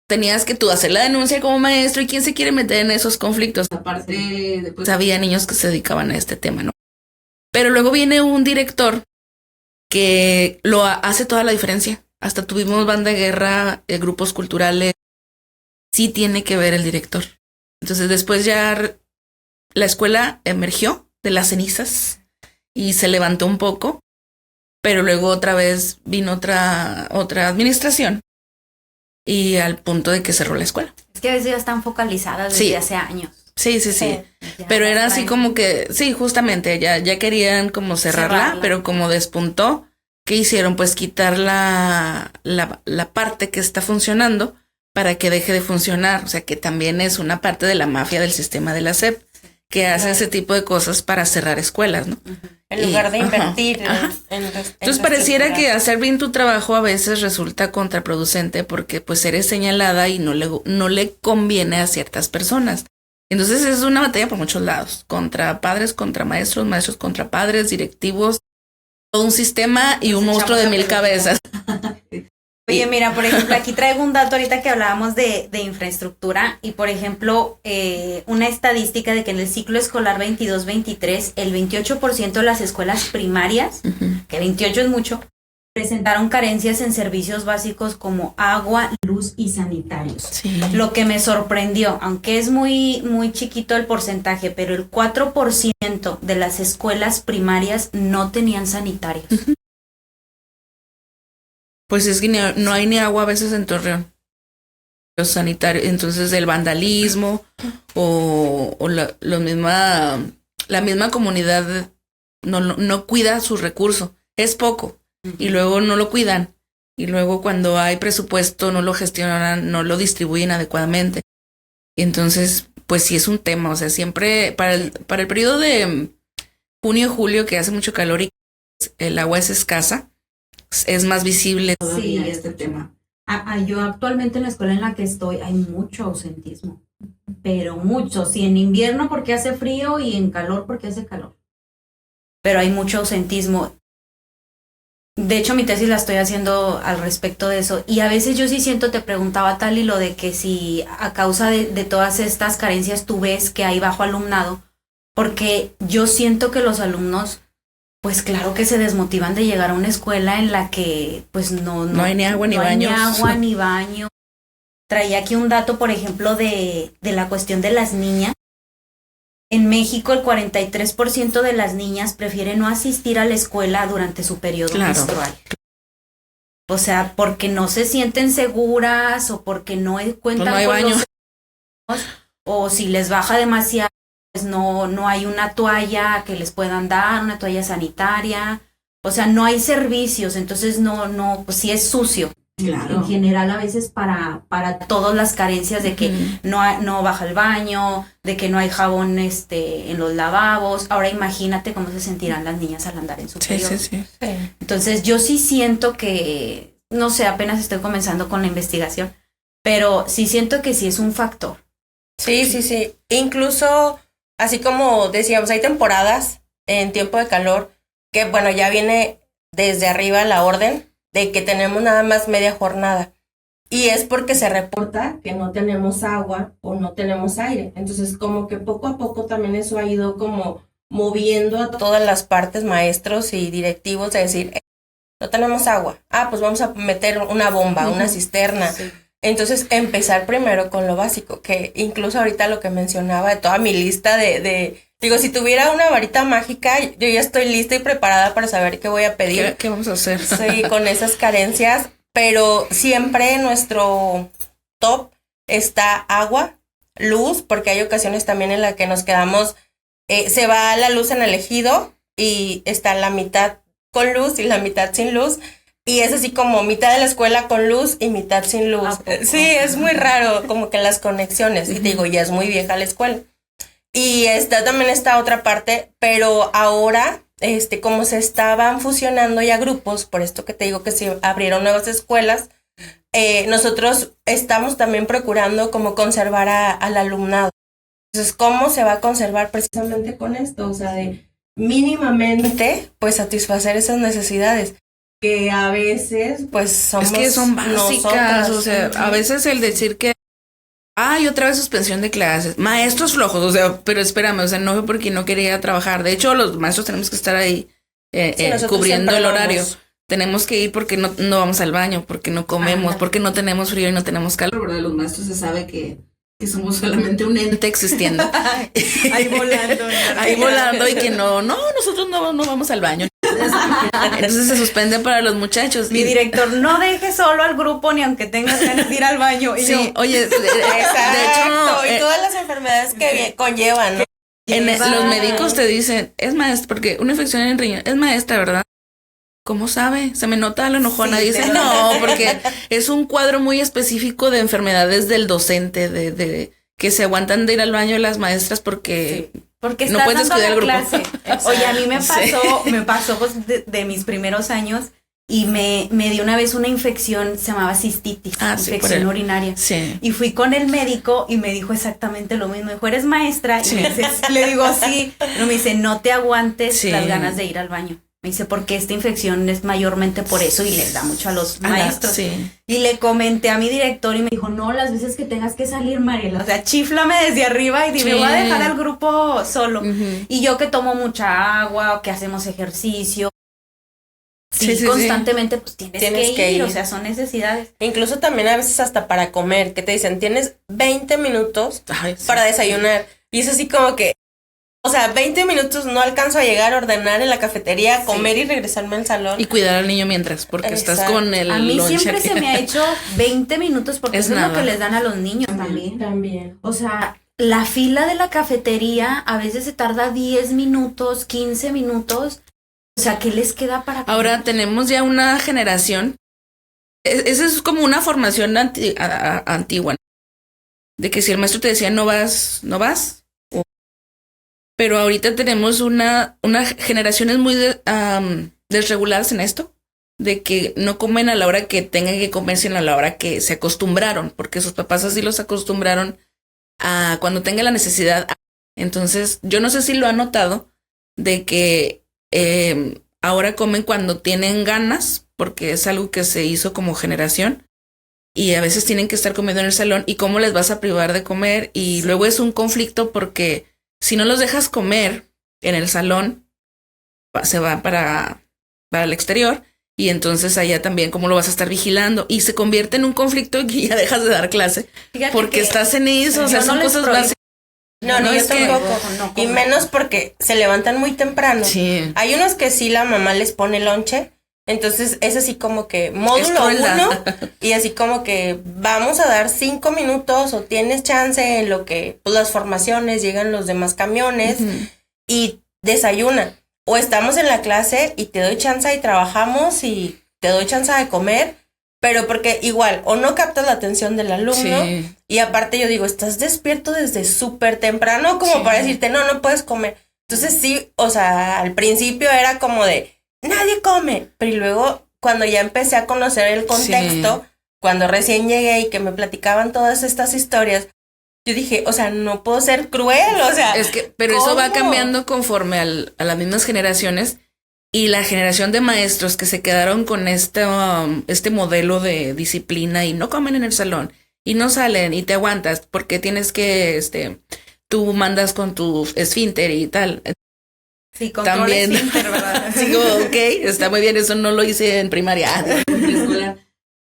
tenías que tú hacer la denuncia como maestro y quién se quiere meter en esos conflictos. Aparte, pues había niños que se dedicaban a este tema, ¿no? Pero luego viene un director que lo hace toda la diferencia. Hasta tuvimos banda de guerra, grupos culturales. Sí tiene que ver el director. Entonces después ya la escuela emergió de las cenizas y se levantó un poco, pero luego otra vez vino otra administración y al punto de que cerró la escuela. Es que a veces ya están focalizadas desde hace años. Sí. Pero era así como que, sí, justamente, ya querían como cerrarla, pero como despuntó, ¿qué hicieron? Pues quitar la parte que está funcionando para que deje de funcionar. O sea, que también es una parte de la mafia del sistema de la SEP, que hace ese tipo de cosas para cerrar escuelas, ¿no? En lugar de invertir Entonces pareciera que hacer bien tu trabajo a veces resulta contraproducente porque pues eres señalada y no le conviene a ciertas personas. Entonces es una batalla por muchos lados, contra padres, contra maestros, maestros contra padres, directivos, todo un sistema y un monstruo de 1000 cabezas. Oye, mira, por ejemplo, aquí traigo un dato ahorita que hablábamos de infraestructura y, por ejemplo, una estadística de que en el ciclo escolar 22-23, el 28% de las escuelas primarias, que 28 es mucho, presentaron carencias en servicios básicos como agua, luz y sanitarios. Sí. Lo que me sorprendió, aunque es muy, muy chiquito el porcentaje, pero el 4% de las escuelas primarias no tenían sanitarios. Pues es que no hay ni agua a veces en Torreón. Los sanitarios, entonces el vandalismo o la misma comunidad no cuida su recurso. Es poco y luego no lo cuidan. Y luego cuando hay presupuesto no lo gestionan, no lo distribuyen adecuadamente. Y entonces, pues sí es un tema. O sea, siempre para el periodo de junio-julio que hace mucho calor y el agua es escasa, es más visible todavía este tema. Yo actualmente en la escuela en la que estoy hay mucho ausentismo, pero mucho. Sí, en invierno porque hace frío y en calor porque hace calor. Pero hay mucho ausentismo. De hecho, mi tesis la estoy haciendo al respecto de eso. Y a veces yo sí siento, te preguntaba tal y lo de que si a causa de todas estas carencias tú ves que hay bajo alumnado, porque yo siento que los alumnos... Pues claro que se desmotivan de llegar a una escuela en la que pues no hay ni agua ni baños. No hay ni agua ni baño. traía aquí un dato, por ejemplo, de la cuestión de las niñas. En México, el 43% de las niñas prefieren no asistir a la escuela durante su periodo menstrual. O sea, porque no se sienten seguras o porque no cuentan no hay con baño. O si les baja demasiado, pues no hay una toalla que les puedan dar, una toalla sanitaria. O sea, no hay servicios, entonces pues sí es sucio. Claro. En general, a veces para todas las carencias de que no baja el baño, de que no hay jabón en los lavabos. Ahora imagínate cómo se sentirán las niñas al andar en su periodo. Sí. Entonces yo sí siento que, no sé, apenas estoy comenzando con la investigación, pero sí siento que sí es un factor. Sí. Incluso, así como decíamos, hay temporadas en tiempo de calor que, bueno, ya viene desde arriba la orden de que tenemos nada más media jornada. Y es porque se reporta que no tenemos agua o no tenemos aire. Entonces, como que poco a poco también eso ha ido como moviendo a todas las partes, maestros y directivos, de decir, no tenemos agua. Pues vamos a meter una bomba, una cisterna. Sí. Entonces, empezar primero con lo básico, que incluso ahorita lo que mencionaba de toda mi lista digo, si tuviera una varita mágica, yo ya estoy lista y preparada para saber qué voy a pedir. ¿Qué vamos a hacer? Sí, con esas carencias, pero siempre nuestro top está agua, luz, porque hay ocasiones también en las que nos quedamos, se va la luz en el ejido y está la mitad con luz y la mitad sin luz. Y es así como mitad de la escuela con luz y mitad sin luz. Sí, es muy raro como que las conexiones. Y te digo, ya es muy vieja la escuela. Y también esta otra parte, pero ahora, como se estaban fusionando ya grupos, por esto que te digo que se abrieron nuevas escuelas, nosotros estamos también procurando como conservar al alumnado. Entonces, ¿cómo se va a conservar precisamente con esto? O sea, de mínimamente, pues satisfacer esas necesidades. Que a veces, pues, somos... Es que son básicas, o sea, a veces el decir que otra vez suspensión de clases, maestros flojos, o sea, pero espérame, o sea, no fue porque no quería trabajar. De hecho, los maestros tenemos que estar ahí cubriendo el horario. Tenemos que ir porque no vamos al baño, porque no comemos, porque no tenemos frío y no tenemos calor, ¿verdad? Los maestros se sabe que somos solamente un ente existiendo. Ahí volando. Ahí volando y que nosotros no vamos al baño. Entonces se suspende para los muchachos. Mi director, no deje solo al grupo ni aunque tengas ganas de ir al baño. Y sí, oye, exacto, de hecho, y todas las enfermedades que conllevan, ¿no? Los médicos te dicen, es maestra, porque una infección en el riñón, es maestra, ¿verdad? ¿Cómo sabe? Se me nota lo enojona. Sí, dice, no, porque es un cuadro muy específico de enfermedades del docente, de que se aguantan de ir al baño las maestras porque no puedes descuidar el grupo. Oye, a mí me pasó pues, de mis primeros años y me dio una vez una infección, se llamaba cistitis, infección urinaria. Sí. Y fui con el médico y me dijo exactamente lo mismo. Dijo, ¿eres maestra? Y le digo, sí. Pero me dice, no te aguantes las ganas de ir al baño. Me dice, porque esta infección es mayormente por eso y les da mucho a los maestros. Sí. Y le comenté a mi director y me dijo, no, las veces que tengas que salir, Mariela, o sea, chíflame desde arriba y dime, voy a dejar al grupo solo. Y yo que tomo mucha agua o que hacemos ejercicio. Constantemente pues tienes que ir, o sea, son necesidades. Incluso también a veces hasta para comer, que te dicen, tienes 20 minutos para desayunar. Y es así como que, o sea, 20 minutos no alcanzo a llegar a ordenar en la cafetería, comer y regresarme al salón. Y cuidar al niño mientras, porque estás con el a mí siempre se me ha hecho 20 minutos porque es lo que les dan a los niños también. O sea, la fila de la cafetería a veces se tarda 10 minutos, 15 minutos. O sea, ¿qué les queda para comer? Ahora tenemos ya una generación, esa es como una formación antigua, de que si el maestro te decía no vas. Pero ahorita tenemos una generaciones muy desreguladas en esto, de que no comen a la hora que tengan que comer, sino a la hora que se acostumbraron, porque sus papás así los acostumbraron a cuando tenga la necesidad. Entonces, yo no sé si lo han notado, de que ahora comen cuando tienen ganas, porque es algo que se hizo como generación, y a veces tienen que estar comiendo en el salón, y cómo les vas a privar de comer, y luego es un conflicto porque si no los dejas comer en el salón, se van para el exterior Y entonces allá también, ¿cómo lo vas a estar vigilando? Y se convierte en un conflicto y ya dejas de dar clase. Fíjate porque que estás en eso, o sea, yo son no les cosas prohíbo. básicas. No, No, ni yo es que- tampoco. No Y comen. menos porque se levantan muy temprano. Sí. Hay unos que sí la mamá les pone lonche. Entonces es así como que módulo crueldad. 1 y así como que vamos a dar 5 minutos o tienes chance en lo que pues, las formaciones, llegan los demás camiones Ujú. y desayuna. O estamos en la clase y te doy chance y trabajamos y te doy chance de comer, pero porque igual o no captas la atención del alumno Sí. y aparte yo digo, estás despierto desde súper temprano como Sí. para decirte, no puedes comer. Entonces sí, o sea, al principio era como de, nadie come, pero y luego cuando ya empecé a conocer el contexto, cuando recién llegué y que me platicaban todas estas historias, yo dije, o sea, no puedo ser cruel, o sea, Es que, pero eso va ¿cómo? cambiando conforme a las mismas generaciones y la generación de maestros que se quedaron con este modelo de disciplina y no comen en el salón y no salen y te aguantas porque tienes que, tú mandas con tu esfínter y tal. Sí, También. controles Inter, ¿verdad? Así como, ok, está muy bien, eso no lo hice en primaria. En preescolar.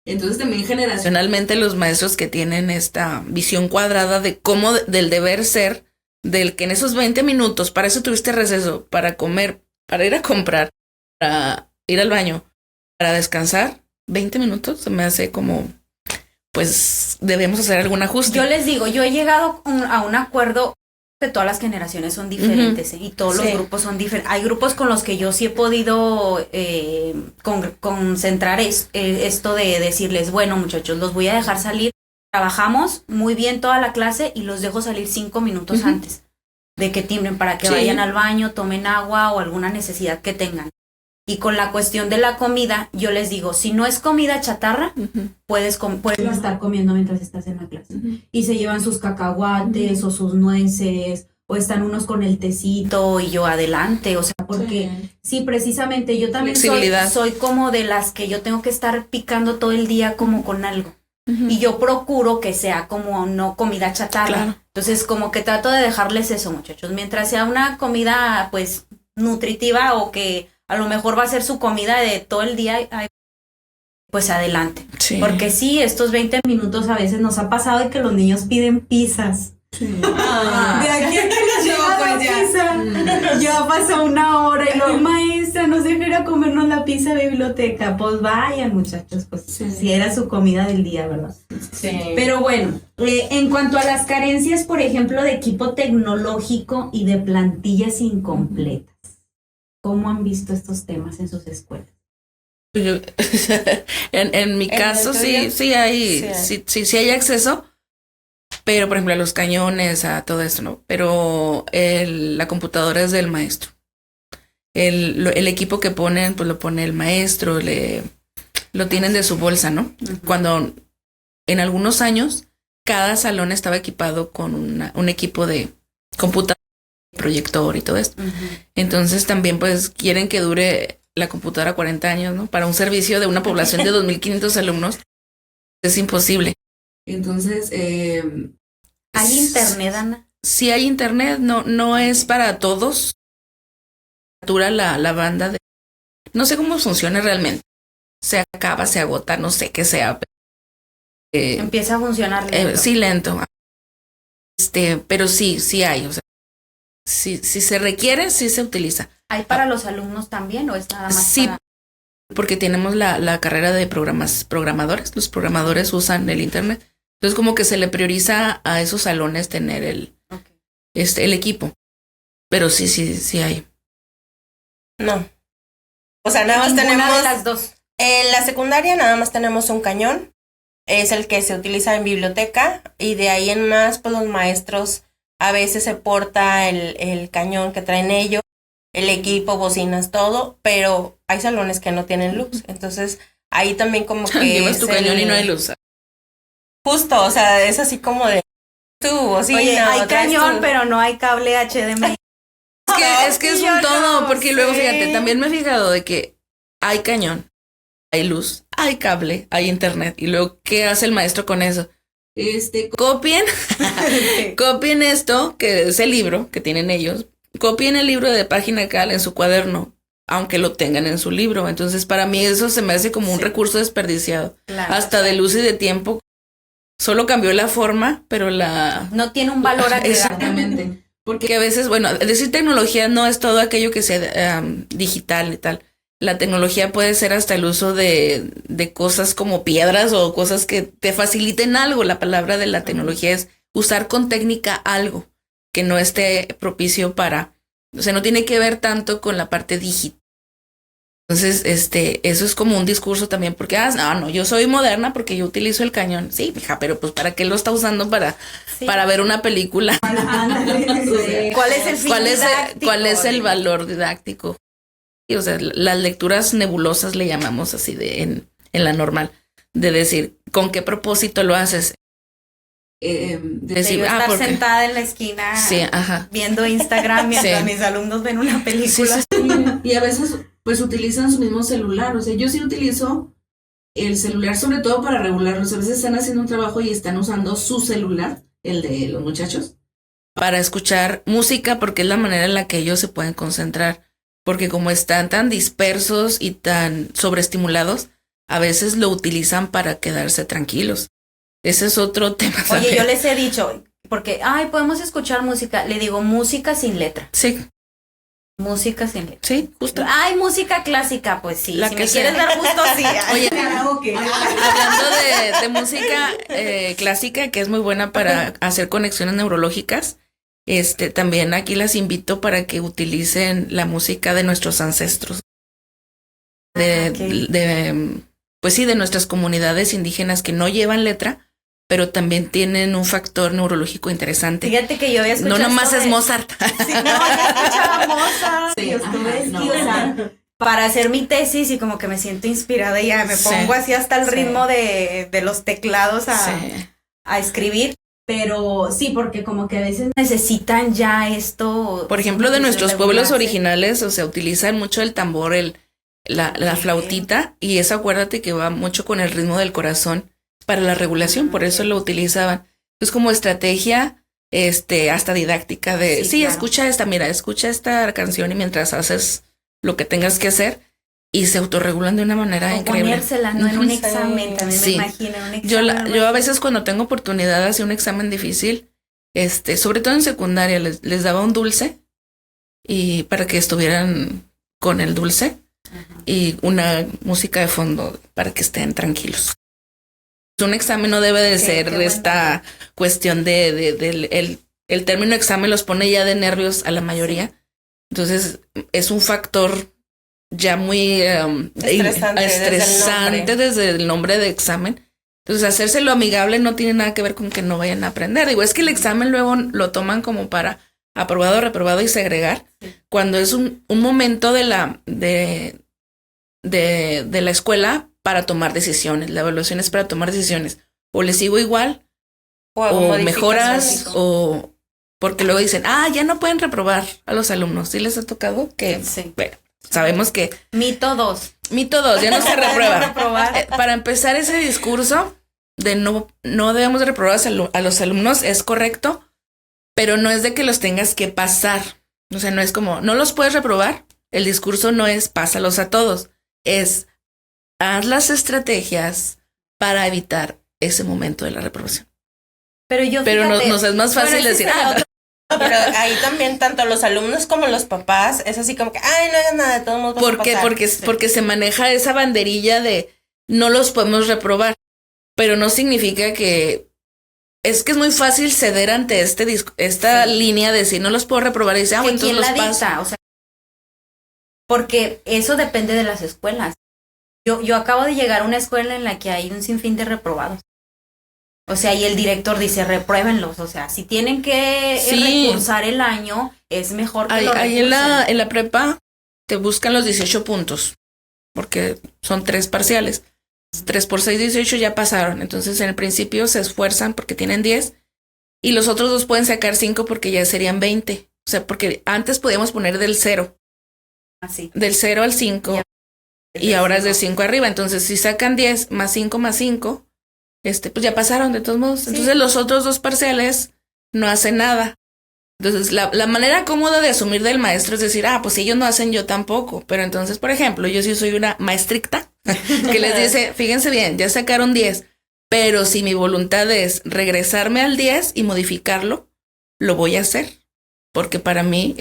Entonces también generacionalmente los maestros que tienen esta visión cuadrada de cómo del deber ser, del que en esos 20 minutos, para eso tuviste receso, para comer, para ir a comprar, para ir al baño, para descansar, 20 minutos se me hace como, pues debemos hacer algún ajuste. Yo les digo, yo he llegado a un acuerdo que todas las generaciones son diferentes, y todos los Sí. grupos son diferentes. Hay grupos con los que yo sí he podido concentrar esto de decirles, bueno, muchachos, los voy a dejar salir. Trabajamos muy bien toda la clase y los dejo salir 5 minutos Ujú. antes de que timbren para que Sí. vayan al baño, tomen agua o alguna necesidad que tengan. Y con la cuestión de la comida, yo les digo, si no es comida chatarra, Ujú. puedes estar comiendo mientras estás en la clase. Ujú. Y se llevan sus cacahuates o sus nueces, o están unos con el tecito y yo adelante, o sea, porque sí, precisamente yo también Flexibilidad. soy como de las que yo tengo que estar picando todo el día como con algo. Ujú. Y yo procuro que sea como no comida chatarra. Claro. Entonces, como que trato de dejarles eso, muchachos. Mientras sea una comida, pues, nutritiva o que a lo mejor va a ser su comida de todo el día, ay, pues adelante. Sí. Porque sí, estos 20 minutos a veces nos ha pasado de que los niños piden pizzas. De aquí a que nos llega la pizza, ya pasó una hora y luego, maestra, nos deja ir a comernos la pizza a biblioteca. Pues vayan, muchachos, pues si era su comida del día, ¿verdad? sí. Pero bueno, en cuanto a las carencias, por ejemplo, de equipo tecnológico y de plantillas incompletas, ¿cómo han visto estos temas en sus escuelas? Yo- en mi ¿En caso el sí, tuyo? sí hay, Sí hay. sí hay acceso, pero por ejemplo a los cañones, a todo esto, ¿no? Pero la computadora es del maestro. El equipo que ponen, pues lo pone el maestro, lo tienen de su bolsa, ¿no? Cuando en algunos años cada salón estaba equipado con un equipo de computadora, proyector y todo esto. Entonces también pues quieren que dure la computadora 40 años, ¿no? Para un servicio de una población de 2.500 alumnos es imposible. Entonces, ¿Hay internet, Ana? sí hay internet, no es para todos. Satura la banda de... No sé cómo funciona realmente. Se acaba, se agota, no sé qué sea. Empieza a funcionar lento. Sí, lento. Pero sí hay. O sea, si se requiere, sí se utiliza. ¿Hay para los alumnos también o es nada más Sí, para...? porque tenemos la carrera de programadores. Los programadores usan el internet. Entonces como que se le prioriza a esos salones tener el equipo. Pero sí hay. No. O sea, nada más Ninguna tenemos... de las dos. En la secundaria nada más tenemos un cañón. Es el que se utiliza en biblioteca. Y de ahí en más, pues los maestros a veces se porta el cañón que traen ellos. El equipo, bocinas, todo. Pero hay salones que no tienen luz. Entonces, ahí también como que... Llevas tu es cañón el- y no hay luz. Justo, o sea, es así como de... Tu bocina. Oye, hay traes cañón, tu- pero no hay cable HDMI. Es que es yo un todo, no porque sé. luego fíjate, también me he fijado de que hay cañón, hay luz, hay cable, hay internet. Y luego, ¿qué hace el maestro con eso? Copien esto, que es el libro que tienen ellos, copien el libro de página cal en su cuaderno, aunque lo tengan en su libro. Entonces, para mí eso se me hace como un recurso desperdiciado. Claro. Hasta de luz y de tiempo. Solo cambió la forma, pero no tiene un valor agregado. Exactamente. Porque a veces, bueno, decir tecnología no es todo aquello que sea digital y tal. La tecnología puede ser hasta el uso de cosas como piedras o cosas que te faciliten algo. La palabra de la tecnología es usar con técnica algo que no esté propicio para... O sea, no tiene que ver tanto con la parte digital. Entonces, eso es como un discurso también, porque, no, yo soy moderna porque yo utilizo el cañón. Sí, mija, pero pues ¿para qué lo está usando para ver una película? ¿Cuál es el fin didáctico? ¿Cuál es el valor didáctico? O sea, las lecturas nebulosas le llamamos así en la normal, de decir, ¿con qué propósito lo haces? Decir, de estar sentada en la esquina viendo Instagram mientras mis alumnos ven una película. Y a veces pues utilizan su mismo celular. O sea, yo sí utilizo el celular sobre todo para regularlos. A veces están haciendo un trabajo y están usando su celular, el de los muchachos, para escuchar música, porque es la manera en la que ellos se pueden concentrar. Porque como están tan dispersos y tan sobreestimulados, a veces lo utilizan para quedarse tranquilos. Ese es otro tema. Oye, yo les he dicho, porque, podemos escuchar música. Le digo, música sin letra. Sí. Música sin letra. Sí, justo. Música clásica, pues sí. La si que me sea. quieres dar gusto, sí. Oye, hablando de música clásica, que es muy buena para hacer conexiones neurológicas, también aquí las invito para que utilicen la música de nuestros ancestros. Pues sí, de nuestras comunidades indígenas que no llevan letra, pero también tienen un factor neurológico interesante. Fíjate que yo había escuchado. No nomás es Mozart. Sí, no, yo escuchaba Mozart y Dostoevsky, o sea, para hacer mi tesis y como que me siento inspirada y ya me pongo así hasta el ritmo de los teclados a escribir. Pero sí, porque como que a veces necesitan ya esto. Por ejemplo, de nuestros pueblos originales, o sea, utilizan mucho el tambor, la flautita, y eso acuérdate que va mucho con el ritmo del corazón para la regulación, por eso lo utilizaban. Es como estrategia, hasta didáctica de, claro. escucha esta canción y mientras haces lo que tengas que hacer, y se autorregulan de una manera increíble. Ponérsela, ¿no? En un examen, también me imagino. En un examen yo a veces cuando tengo oportunidad de hacer un examen difícil, sobre todo en secundaria, les daba un dulce, y para que estuvieran con el dulce, y una música de fondo para que estén tranquilos. Un examen no debe de ser esta cuestión el término examen los pone ya de nervios a la mayoría. Entonces es un factor ya muy estresante desde el nombre de examen. Entonces hacérselo amigable no tiene nada que ver con que no vayan a aprender. Digo, es que el examen luego lo toman como para aprobado, reprobado y segregar, cuando es un momento de la escuela para tomar decisiones. La evaluación es para tomar decisiones. O le sigo igual, o mejoras, o porque luego dicen, ya no pueden reprobar a los alumnos. ¿Sí les ha tocado? Bueno, sabemos que... Mito 2, ya no se reprueba. Para empezar ese discurso de no debemos de reprobar a los alumnos es correcto, pero no es de que los tengas que pasar. O sea, no es como, no los puedes reprobar. El discurso no es pásalos a todos. Es haz las estrategias para evitar ese momento de la reprobación. Pero nos es más fácil decir, pero ahí también tanto los alumnos como los papás es así como que, no hagan nada, de todos modos vas a pasar. Porque se maneja esa banderilla de no los podemos reprobar, pero no significa que es muy fácil ceder ante esta línea de decir no los puedo reprobar y dice, entonces ¿quién los la paso? dicta? O sea, porque eso depende de las escuelas. Yo acabo de llegar a una escuela en la que hay un sinfín de reprobados. O sea, y el director dice, repruébenlos. O sea, si tienen que recursar el año, es mejor que lo recursen. Ahí en la prepa te buscan los 18 puntos, porque son 3 parciales. 3 por 6, 18 ya pasaron. Entonces, en el principio se esfuerzan porque tienen 10, y los otros 2 pueden sacar 5 porque ya serían 20. O sea, porque antes podíamos poner del 0. Así. Del 0 al 5. Y ahora es de 5 arriba. Entonces, si sacan 10 más 5 más 5, pues ya pasaron de todos modos. Entonces, los otros 2 parciales no hacen nada. Entonces, la manera cómoda de asumir del maestro es decir, pues si ellos no hacen, yo tampoco. Pero entonces, por ejemplo, yo sí soy una maestricta que les dice, fíjense bien, ya sacaron 10, pero si mi voluntad es regresarme al 10 y modificarlo, lo voy a hacer. Porque para mí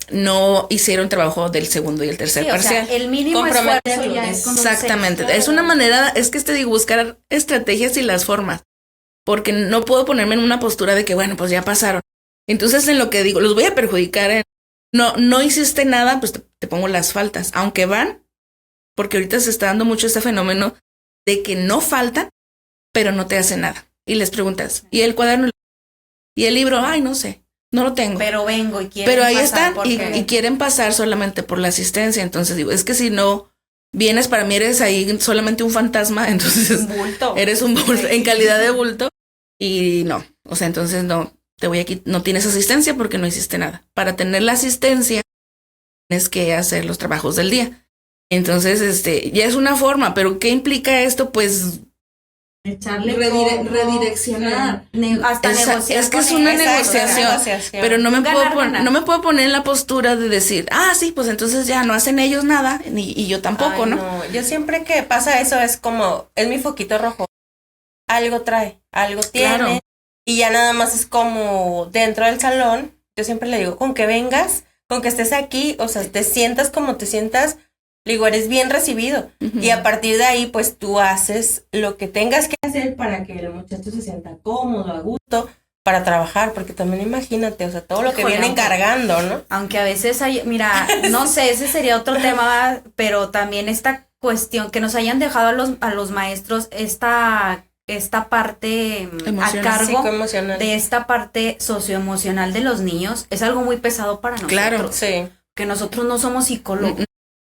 no hicieron trabajo del segundo y el tercer parcial. O sea, el mínimo esfuerzo ya es con exactamente. un 6. Es una manera, es que te digo, buscar estrategias y las formas. Porque no puedo ponerme en una postura de que, bueno, pues ya pasaron. Entonces, en lo que digo, los voy a perjudicar. No hiciste nada, pues te pongo las faltas. Aunque van, porque ahorita se está dando mucho este fenómeno de que no faltan, pero no te hacen nada. Y les preguntas, ¿y el cuaderno? ¿Y el libro? Ay, no sé, no lo tengo. Pero vengo y quieren Pero ahí pasar están y quieren pasar solamente por la asistencia. Entonces digo, es que si no vienes, para mí eres ahí solamente un fantasma, entonces bulto. Eres un bulto en calidad de bulto. Y no, o sea, entonces no. No tienes asistencia porque no hiciste nada. Para tener la asistencia, tienes que hacer los trabajos del día. Entonces, ya es una forma, pero ¿qué implica esto? Pues echarle redireccionar. Hasta negociar. Es que es una negociación, pero no me puedo poner en la postura de decir, sí, pues entonces ya no hacen ellos nada, y yo tampoco, Ay, ¿no? Yo siempre que pasa eso es como, es mi foquito rojo. Algo trae, algo tiene. Claro. Y ya nada más es como dentro del salón, yo siempre le digo, con que vengas, con que estés aquí, o sea, te sientas como te sientas, le digo, eres bien recibido. Uh-huh. Y a partir de ahí, pues tú haces lo que tengas que hacer para que el muchacho se sienta cómodo, a gusto, para trabajar, porque también imagínate, o sea, todo lo que vienen cargando, ¿no? Aunque a veces hay, mira, no sé, ese sería otro tema, pero también esta cuestión, que nos hayan dejado a los maestros esta parte emocional, a cargo de esta parte socioemocional de los niños, es algo muy pesado para nosotros. Claro, sí. Que nosotros no somos psicólogos.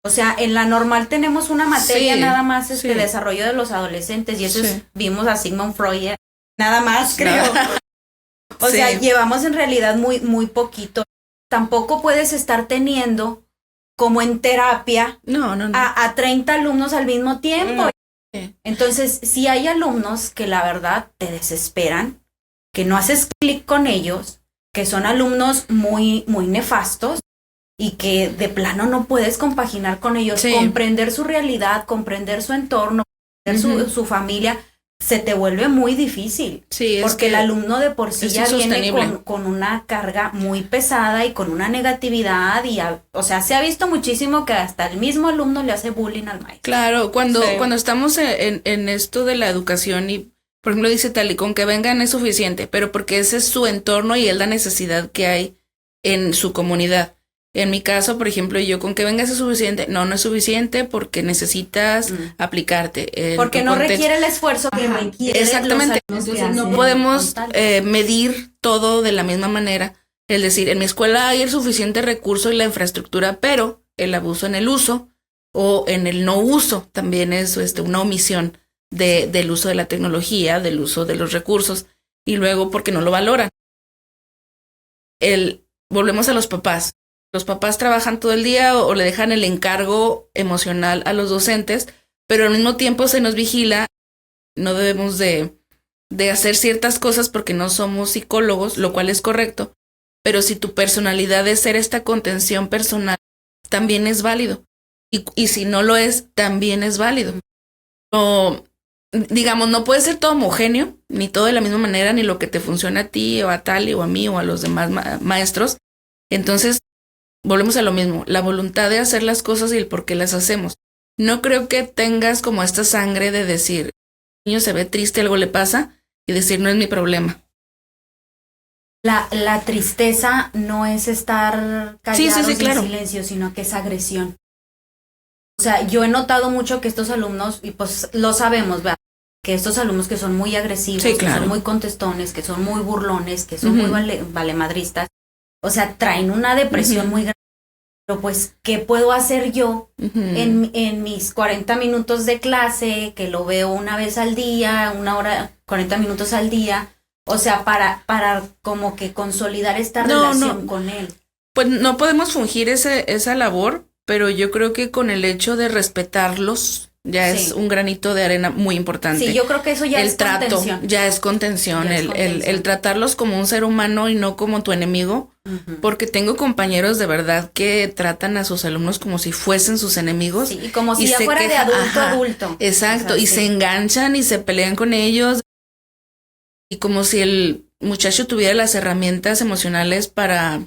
O sea, en la normal tenemos una materia nada más desarrollo de los adolescentes, y eso vimos a Sigmund Freud, nada más, creo. O sea, llevamos en realidad muy, muy poquito. Tampoco puedes estar teniendo, como en terapia, a 30 alumnos al mismo tiempo. No. Entonces, si hay alumnos que la verdad te desesperan, que no haces clic con ellos, que son alumnos muy, muy nefastos y que de plano no puedes compaginar con ellos, comprender su realidad, comprender su entorno, comprender su familia, se te vuelve muy difícil. Sí, porque el alumno de por sí ya viene con una carga muy pesada y con una negatividad o sea, se ha visto muchísimo que hasta el mismo alumno le hace bullying al maestro. Claro, cuando estamos en esto de la educación y, por ejemplo, dice Tali, con que vengan es suficiente, pero porque ese es su entorno y es la necesidad que hay en su comunidad. En mi caso, por ejemplo, yo con que vengas es suficiente. No es suficiente porque necesitas aplicarte. Porque no requiere el esfuerzo que requiere. Exactamente. Entonces no podemos medir todo de la misma manera. Es decir, en mi escuela hay el suficiente recurso y la infraestructura, pero el abuso en el uso o en el no uso también es una omisión del uso de la tecnología, del uso de los recursos, y luego porque no lo valoran. Volvemos a los papás. Los papás trabajan todo el día o le dejan el encargo emocional a los docentes, pero al mismo tiempo se nos vigila. No debemos de hacer ciertas cosas porque no somos psicólogos, lo cual es correcto, pero si tu personalidad es ser esta contención personal, también es válido. Y si no lo es, también es válido. Digamos, no puede ser todo homogéneo, ni todo de la misma manera, ni lo que te funciona a ti o a Tali o a mí o a los demás maestros. Entonces, volvemos a lo mismo, la voluntad de hacer las cosas y el por qué las hacemos. No creo que tengas como esta sangre de decir, el niño se ve triste, algo le pasa, y decir, no es mi problema. La tristeza no es estar callados claro. en silencio, sino que es agresión. O sea, yo he notado mucho que estos alumnos, y pues lo sabemos, ¿verdad? Que estos alumnos que son muy agresivos, que son muy contestones, que son muy burlones, que son muy valemadristas, o sea, traen una depresión muy grande. Pero pues, ¿qué puedo hacer yo en mis 40 minutos de clase, que lo veo una vez al día, 1 hora, 40 minutos al día? O sea, para como que consolidar esta relación con él. Pues no podemos fungir esa labor, pero yo creo que con el hecho de respetarlos ya es un granito de arena muy importante. Sí, yo creo que eso ya es trato, contención. ya es contención, el tratarlos como un ser humano y no como tu enemigo, porque tengo compañeros de verdad que tratan a sus alumnos como si fuesen sus enemigos. Sí, y como si ya fuera de adulto a adulto. Exacto, o sea, y se enganchan y se pelean con ellos, y como si el muchacho tuviera las herramientas emocionales para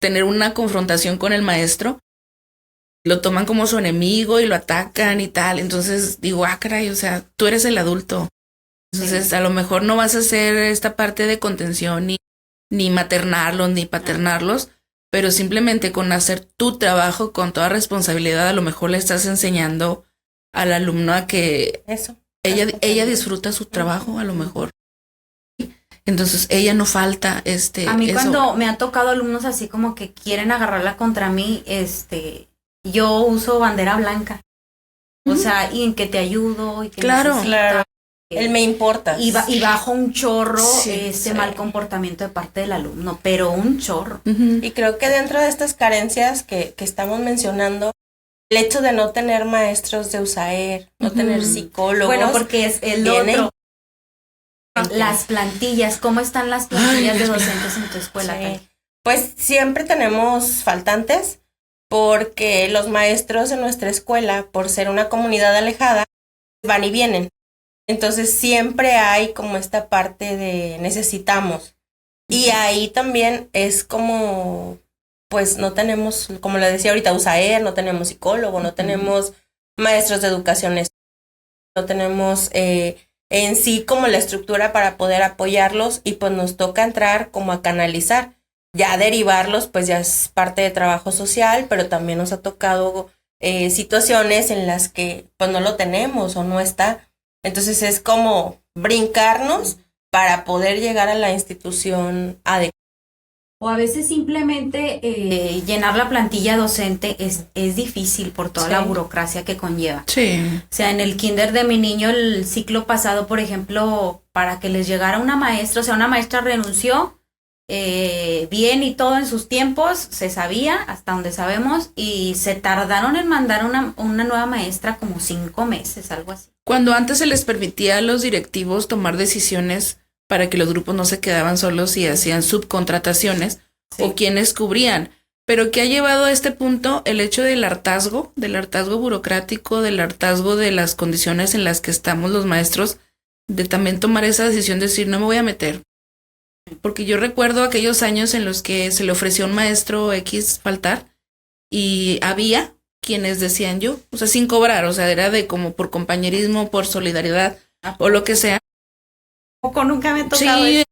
tener una confrontación con el maestro. Lo toman como su enemigo y lo atacan y tal. Entonces digo, caray, o sea, tú eres el adulto. Entonces a lo mejor no vas a hacer esta parte de contención ni maternarlos ni paternarlos, pero simplemente con hacer tu trabajo con toda responsabilidad, a lo mejor le estás enseñando al alumno a que ella disfruta su trabajo, a lo mejor. Entonces ella no falta a mí cuando me ha tocado alumnos así como que quieren agarrarla contra mí, yo uso bandera blanca. O sea, y en que te ayudo y que claro. Él me importa. Y bajo un chorro mal comportamiento de parte del alumno, pero un chorro. Y creo que dentro de estas carencias que estamos mencionando, el hecho de no tener maestros de USAER, no tener psicólogos. Bueno, porque es el otro. Las plantillas, ¿cómo están las plantillas de docentes en tu escuela? Sí. Pues siempre tenemos faltantes, porque los maestros en nuestra escuela, por ser una comunidad alejada, van y vienen. Entonces siempre hay como esta parte de necesitamos. Y ahí también es como, pues no tenemos, como le decía ahorita, USAER, no tenemos psicólogo, no tenemos maestros de educación, no tenemos en sí como la estructura para poder apoyarlos, y pues nos toca entrar como a canalizar. Ya derivarlos, pues ya es parte de trabajo social, pero también nos ha tocado situaciones en las que pues no lo tenemos o no está. Entonces es como brincarnos para poder llegar a la institución adecuada. O a veces simplemente llenar la plantilla docente es difícil por toda la burocracia que conlleva. Sí. O sea, en el kinder de mi niño, el ciclo pasado, por ejemplo, para que les llegara una maestra, o sea, una maestra renunció, bien y todo en sus tiempos, se sabía, hasta donde sabemos, y se tardaron en mandar una nueva maestra como 5 meses, algo así. Cuando antes se les permitía a los directivos tomar decisiones para que los grupos no se quedaban solos y hacían subcontrataciones o quienes cubrían, pero que ha llevado a este punto el hecho del hartazgo burocrático, del hartazgo de las condiciones en las que estamos los maestros, de también tomar esa decisión de decir, no me voy a meter. Porque yo recuerdo aquellos años en los que se le ofreció a un maestro X faltar y había quienes decían yo, o sea, sin cobrar, o sea, era de como por compañerismo, por solidaridad o lo que sea. Poco nunca me ha tocado sí,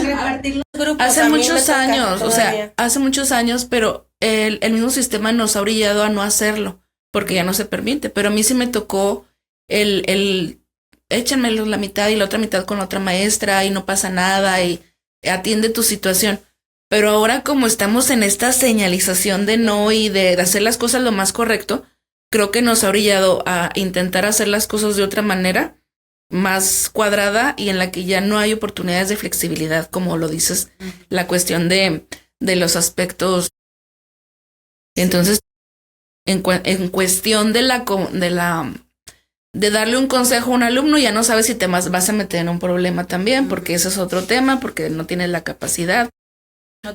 repartir los grupos. Hace muchos años, o sea, hace muchos años, pero el mismo sistema nos ha orillado a no hacerlo, porque ya no se permite. Pero a mí sí me tocó échenmelo la mitad y la otra mitad con la otra maestra y no pasa nada y atiende tu situación. Pero ahora como estamos en esta señalización de no y de hacer las cosas lo más correcto, creo que nos ha orillado a intentar hacer las cosas de otra manera, más cuadrada y en la que ya no hay oportunidades de flexibilidad, como lo dices, la cuestión de los aspectos. Entonces, en cuestión de darle un consejo a un alumno, ya no sabes si te vas a meter en un problema también, porque ese es otro tema, porque no tienes la capacidad,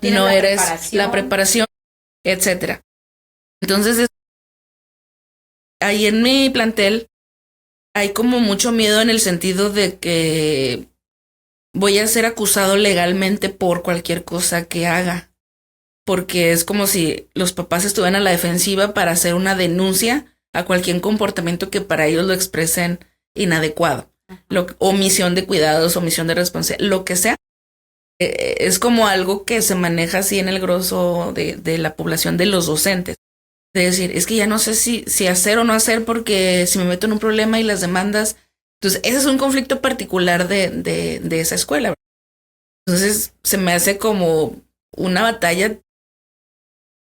no eres la preparación, etcétera. Entonces, ahí en mi plantel hay como mucho miedo en el sentido de que voy a ser acusado legalmente por cualquier cosa que haga, porque es como si los papás estuvieran a la defensiva para hacer una denuncia a cualquier comportamiento que para ellos lo expresen inadecuado, omisión de cuidados, omisión de responsabilidad, lo que sea. Es como algo que se maneja así en el grosso de la población de los docentes. De decir, es que ya no sé si hacer o no hacer porque si me meto en un problema y las demandas. Entonces, ese es un conflicto particular de esa escuela. Entonces, se me hace como una batalla.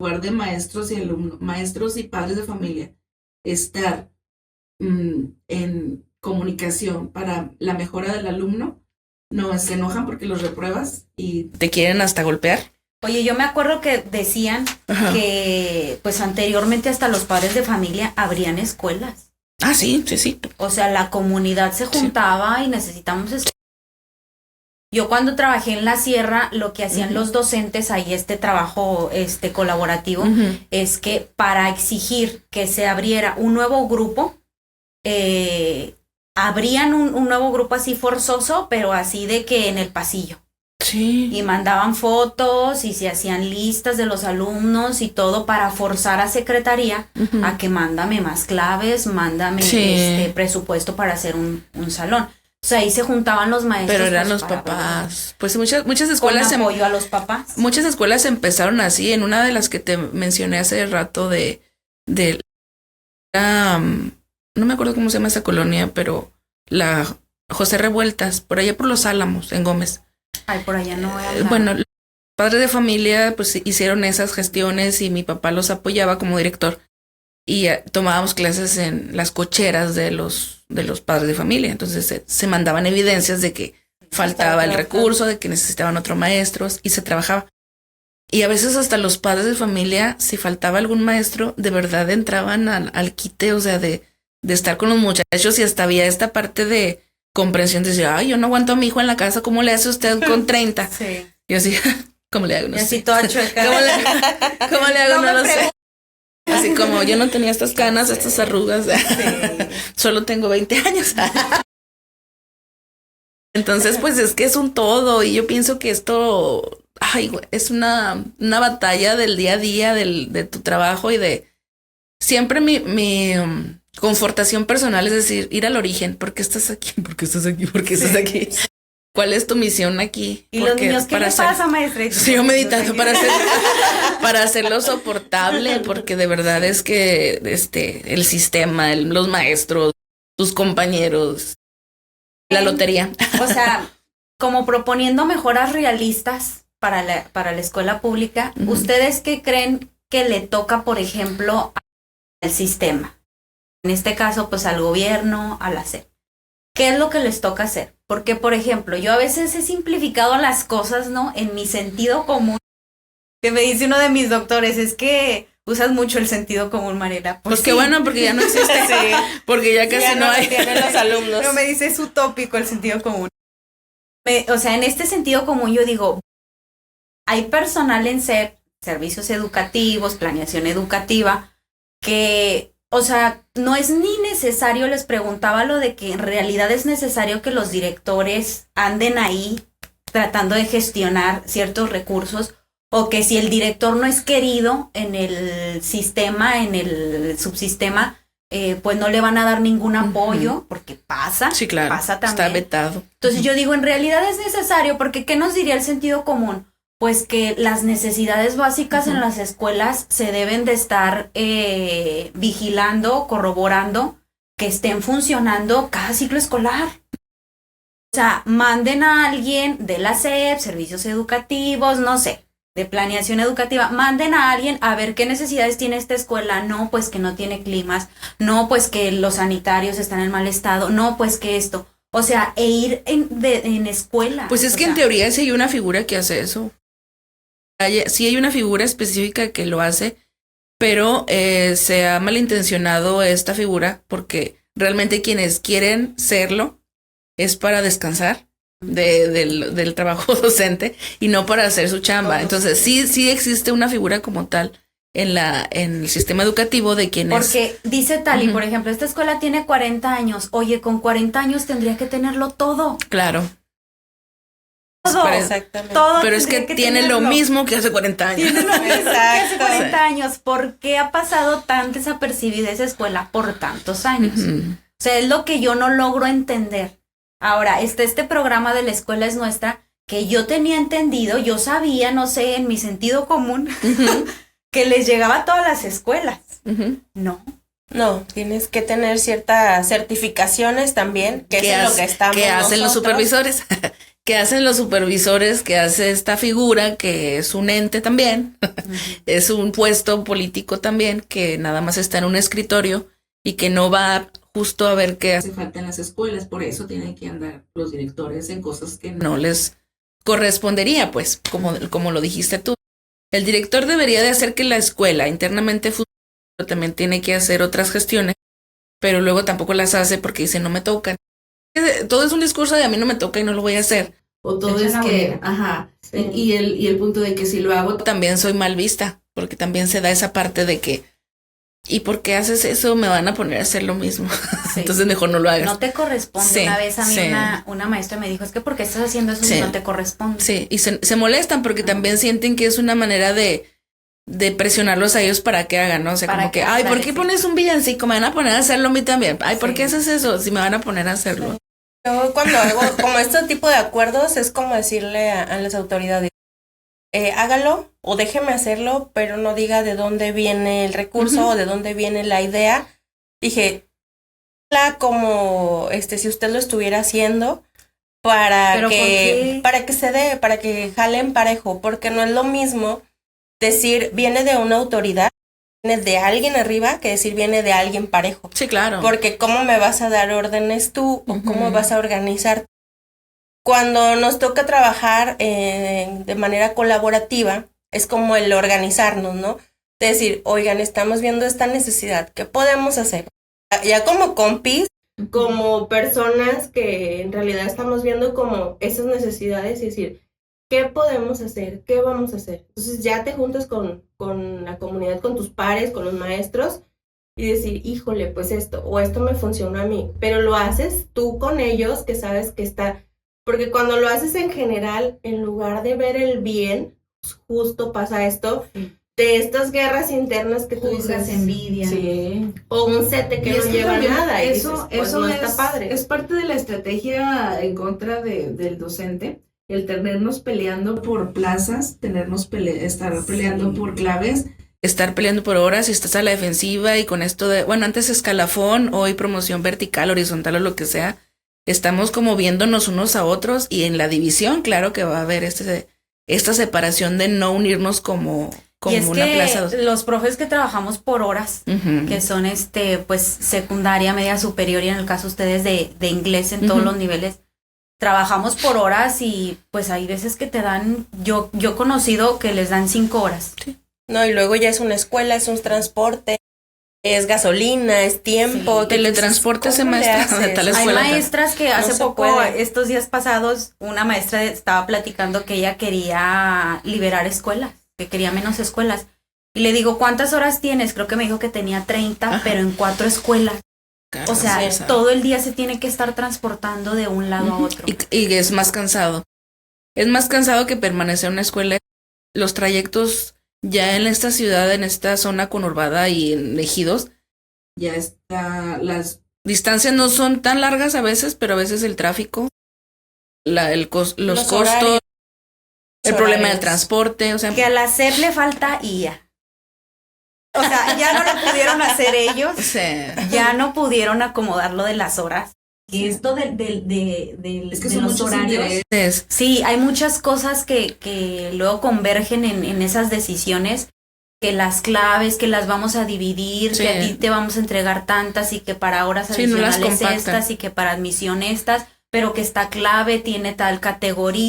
De maestros y alumnos, maestros y padres de familia, estar en comunicación para la mejora del alumno. No, se enojan porque los repruebas y te quieren hasta golpear. Oye, yo me acuerdo que decían que pues anteriormente hasta los padres de familia abrían escuelas. Ah, sí, sí, sí. O sea, la comunidad se juntaba y necesitamos Yo cuando trabajé en la sierra, lo que hacían los docentes ahí, este trabajo colaborativo, es que para exigir que se abriera un nuevo grupo, abrían un nuevo grupo así forzoso, pero así de que en el pasillo. Sí. Y mandaban fotos y se hacían listas de los alumnos y todo para forzar a secretaría a que mándame más claves, mándame presupuesto para hacer un salón. O sea, ahí se juntaban los maestros. Pero eran los papás. Pues muchas escuelas... Con apoyo a los papás. Muchas escuelas empezaron así. En una de las que te mencioné hace rato no me acuerdo cómo se llama esa colonia, pero la José Revueltas, por allá por Los Álamos, en Gómez. Ay, por allá no era. Bueno, los padres de familia pues hicieron esas gestiones y mi papá los apoyaba como director. Y tomábamos clases en las cocheras de los padres de familia. Entonces se mandaban evidencias de que faltaba el recurso, de que necesitaban otro maestro y se trabajaba. Y a veces hasta los padres de familia, si faltaba algún maestro, de verdad entraban al quite, o sea, de estar con los muchachos, y hasta había esta parte de comprensión de decir, ay, yo no aguanto a mi hijo en la casa, ¿cómo le hace usted con 30? Sí. Y así, ¿cómo le hago? No y así sé. toda chueca. ¿Cómo le hago? No lo sé. Así como yo no tenía estas canas, estas arrugas, solo tengo 20 años. Entonces, pues es que es un todo, y yo pienso que esto, es una batalla del día a día, de tu trabajo, y de siempre mi confortación personal es decir, ir al origen. ¿Por qué estás aquí? ¿Por qué estás aquí? ¿Por qué estás aquí? ¿Cuál es tu misión aquí? Y los niños, ¿qué les pasa, maestra? Sí, yo meditando para hacerlo soportable, porque de verdad es que el sistema, los maestros, tus compañeros, la lotería. O sea, como proponiendo mejoras realistas para la escuela pública, ¿ustedes qué creen que le toca, por ejemplo, al sistema? En este caso, pues al gobierno, a la SEP. ¿Qué es lo que les toca hacer? Porque, por ejemplo, yo a veces he simplificado las cosas, ¿no? En mi sentido común. Que me dice uno de mis doctores, es que usas mucho el sentido común, Mariela. Pues qué bueno, porque ya no existe. Sí. Porque ya casi no hay. Tienen los alumnos. Pero me dice, es utópico el sentido común. O sea, en este sentido común yo digo, hay personal en SEP, servicios educativos, planeación educativa, que... O sea, no es ni necesario, les preguntaba lo de que en realidad es necesario que los directores anden ahí tratando de gestionar ciertos recursos, o que si el director no es querido en el sistema, en el subsistema, pues no le van a dar ningún apoyo, porque pasa. Sí, claro, pasa también. Está vetado. Entonces yo digo, en realidad es necesario, porque ¿qué nos diría el sentido común? Pues que las necesidades básicas en las escuelas se deben de estar vigilando, corroborando, que estén funcionando cada ciclo escolar. O sea, manden a alguien de la SEP, servicios educativos, no sé, de planeación educativa, manden a alguien a ver qué necesidades tiene esta escuela. No, pues que no tiene climas, no, pues que los sanitarios están en mal estado, no, pues que esto. O sea, ir en escuela. Pues es que en teoría sí hay una figura que hace eso. Sí hay una figura específica que lo hace, pero se ha malintencionado esta figura porque realmente quienes quieren serlo es para descansar del trabajo docente y no para hacer su chamba. Entonces sí existe una figura como tal en el sistema educativo de quienes... Porque dice Tali, por ejemplo, esta escuela tiene 40 años. Oye, con 40 años tendría que tenerlo todo. Claro. Todo, exactamente. Todo pero es que tiene lo mismo que hace 40 años. Tiene lo mismo que hace 40 años. ¿Por qué ha pasado tan desapercibida esa escuela por tantos años? O sea, es lo que yo no logro entender. Ahora, este programa de La Escuela es Nuestra, que yo tenía entendido, yo sabía, no sé, en mi sentido común, que les llegaba a todas las escuelas. No, tienes que tener ciertas certificaciones también, que es lo que estamos que hacen nosotros. los supervisores. ¿Qué hacen los supervisores? ¿Qué hace esta figura que es un ente también? Es un puesto político también que nada más está en un escritorio y que no va justo a ver qué hace falta en las escuelas. Por eso tienen que andar los directores en cosas que no les correspondería, pues, como lo dijiste tú. El director debería de hacer que la escuela internamente funcione, pero también tiene que hacer otras gestiones pero luego tampoco las hace porque dice no me tocan. Todo es un discurso de a mí no me toca y no lo voy a hacer. O todo es que, Sí. y el punto de que si lo hago, También soy mal vista, porque también se da esa parte de que, ¿y por qué haces eso? Me van a poner a hacer lo mismo. Sí. Entonces mejor no lo hagas. No te corresponde. Sí, Una vez a mí sí. una maestra me dijo, es que porque estás haciendo eso Sí. y no te corresponde. Sí, y se molestan porque también sienten que es una manera de presionarlos a ellos para que hagan, ¿no? O sea, Para como que, que ay, ¿por hagan, qué sí. pones un villancico? Me van a poner a hacerlo a mí también. Ay, ¿por Sí. qué haces eso? Si me van a poner a hacerlo. Yo cuando hago como este tipo de acuerdos es como decirle a las autoridades, hágalo o déjeme hacerlo, pero no diga de dónde viene el recurso o de dónde viene la idea. Dije, como si usted lo estuviera haciendo para ¿Pero por qué? que se dé, para que jalen parejo, porque no es lo mismo decir viene de una autoridad, viene de alguien arriba, que decir viene de alguien parejo. Sí, claro. Porque ¿cómo me vas a dar órdenes tú o cómo Ujú. vas a organizar? Cuando nos toca trabajar de manera colaborativa, es como el organizarnos, ¿no? De decir, oigan, estamos viendo esta necesidad, ¿qué podemos hacer? Ya como compis, como personas que en realidad estamos viendo como esas necesidades y decir, ¿qué podemos hacer? ¿Qué vamos a hacer? Entonces ya te juntas con la comunidad, con tus pares, con los maestros y decir, híjole, pues esto o esto me funcionó a mí, pero lo haces tú con ellos que sabes que está, porque cuando lo haces en general, en lugar de ver el bien, pues justo pasa esto, Sí. de estas guerras internas que tú juzgas, dices, envidia. Sí. O un sete que Y no es que lleva también nada y eso, dices, pues eso no es, está padre. es parte de la estrategia en contra del docente, el tenernos peleando por plazas, estar peleando por claves. Estar peleando por horas y estás a la defensiva y con esto de, bueno, antes escalafón, hoy promoción vertical, horizontal o lo que sea, estamos como viéndonos unos a otros y en la división, claro que va a haber esta separación de no unirnos como Y es una que plaza. los profes que trabajamos por horas, Ujú. que son pues secundaria, media superior y en el caso ustedes de inglés en todos Ujú. los niveles, trabajamos por horas y pues hay veces que te dan, yo he conocido que les dan 5 horas. No, y luego ya es una escuela, es un transporte, es gasolina, es tiempo. Sí. que Teletransporte dices, ese ¿cómo le maestro de haces? tal Hay escuela. maestras que hace se poco, puede. estos días pasados, una maestra estaba platicando que ella quería liberar escuelas, que quería menos escuelas. Y le digo, ¿cuántas horas tienes? Creo que me dijo que tenía 30, Ajá. pero en 4 escuelas. O sea, Sí. todo el día se tiene que estar transportando de un lado a Ujú. otro. Y es más cansado. Es más cansado que permanecer en una escuela. Los trayectos ya en esta ciudad, en esta zona conurbada y en ejidos, Ya está, las distancias no son tan largas a veces, pero a veces el tráfico, los Los costos, horarios. el problema del horarios. transporte, o sea, Que al hacer le falta IA. O sea, ya no lo pudieron hacer ellos, o sea, ya no pudieron acomodarlo de las horas. Y esto de es que de son los muchos horarios. intereses. Sí, hay muchas cosas que luego convergen en esas decisiones, que las claves, que las vamos a dividir, Sí. que a ti te vamos a entregar tantas y que para horas Sí, no las adicionales compactan. estas y que para admisión estas, pero que esta clave tiene tal categoría.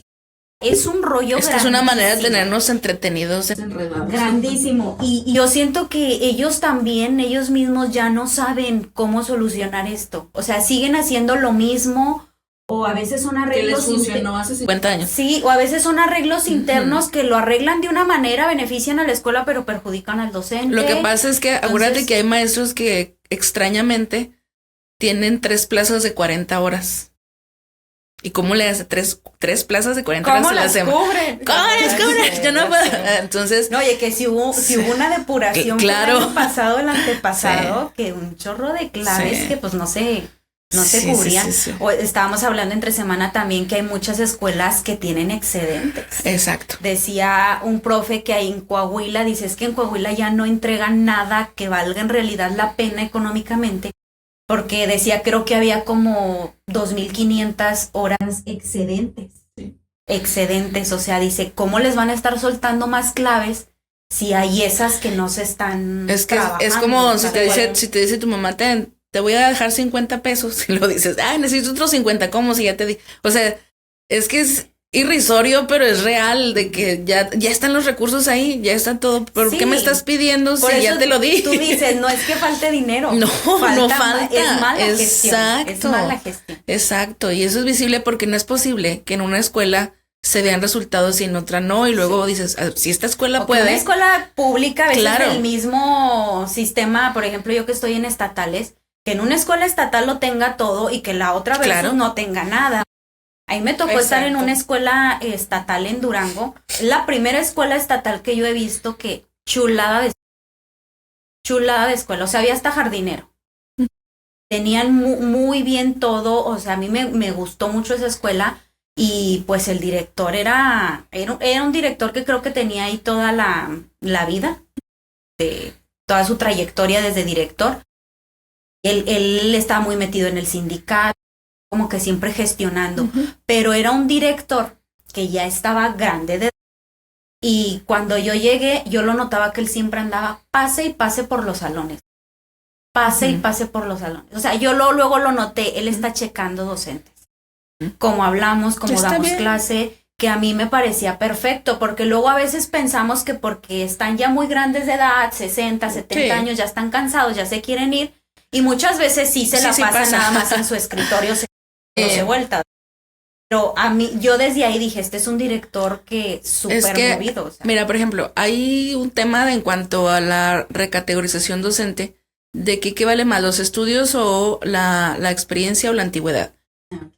Es un rollo es que es una manera de grandísimo. tenernos entretenidos. Enredados. Grandísimo. Y yo siento que ellos también, ellos mismos ya no saben cómo solucionar esto. O sea, siguen haciendo lo mismo o a veces son Que les arreglos funcionó hace 50 años. Sí, o a veces son arreglos internos que lo arreglan de una manera, benefician a la escuela, pero perjudican al docente. Lo que pasa es que acuérdate Entonces- que hay maestros que extrañamente tienen 3 plazas de 40 horas. ¿Y cómo le hace? Tres plazas de 40 horas ¿Cómo a la las semana. cubren? ¿Cómo las cubren? Yo no puedo. Entonces, No, oye, que si hubo una depuración Claro. el año pasado, el antepasado, que un chorro de claves Sí. que pues no se Sí, cubrían. sí, sí, sí. O estábamos hablando entre semana también que hay muchas escuelas que tienen excedentes. exacto. Decía un profe que ahí en Coahuila, dice, es que en Coahuila ya no entregan nada que valga en realidad la pena económicamente, porque decía, creo que había como 2,500 horas excedentes. Sí. Excedentes, o sea, dice, ¿cómo les van a estar soltando más claves si hay esas que no se están Es que es trabajando? como O si sea, te dice tu mamá, te voy a dejar 50 pesos y lo dices, ay, necesito otros 50, ¿cómo? Si ya te di. O sea, es que irrisorio, pero es real, de que ya están los recursos ahí, ya está todo. ¿Por Sí. qué me estás pidiendo Por si eso ya te lo di? Tú dices, no es que falte dinero. No falta. Es mala gestión. Es Exacto. mala gestión. Exacto, y eso es visible porque no es posible que en una escuela se vean resultados y en otra no, y luego dices, si esta escuela O que una puede. escuela pública, a veces Claro. el mismo sistema, por ejemplo, yo que estoy en estatales, que en una escuela estatal lo tenga todo y que la otra vez Claro. no tenga nada. Ahí me tocó estar en Exacto. una escuela estatal en Durango. Es la primera escuela estatal que yo he visto que chulada de escuela. O sea, había hasta jardinero. Tenían muy bien todo. O sea, a mí me gustó mucho esa escuela. Y pues el director era un director que creo que tenía ahí toda la vida, de toda su trayectoria desde director. Él estaba muy metido en el sindicato, como que siempre gestionando, pero era un director que ya estaba grande de edad. Y cuando yo llegué, yo lo notaba que él siempre andaba pase y pase por los salones. Pase y pase por los salones. O sea, yo luego lo noté, él está checando docentes. Cómo hablamos, cómo Está damos bien. clase, que a mí me parecía perfecto, porque luego a veces pensamos que porque están ya muy grandes de edad, 60, 70 Sí. años, ya están cansados, ya se quieren ir, y muchas veces sí se Sí, la sí pasan pasa. nada más en su escritorio, dándose vueltas. Pero a mí, yo desde ahí dije, este es un director que súper que, movido. O sea. Mira, por ejemplo, hay un tema en cuanto a la recategorización docente de que qué vale más, los estudios o la experiencia o la antigüedad.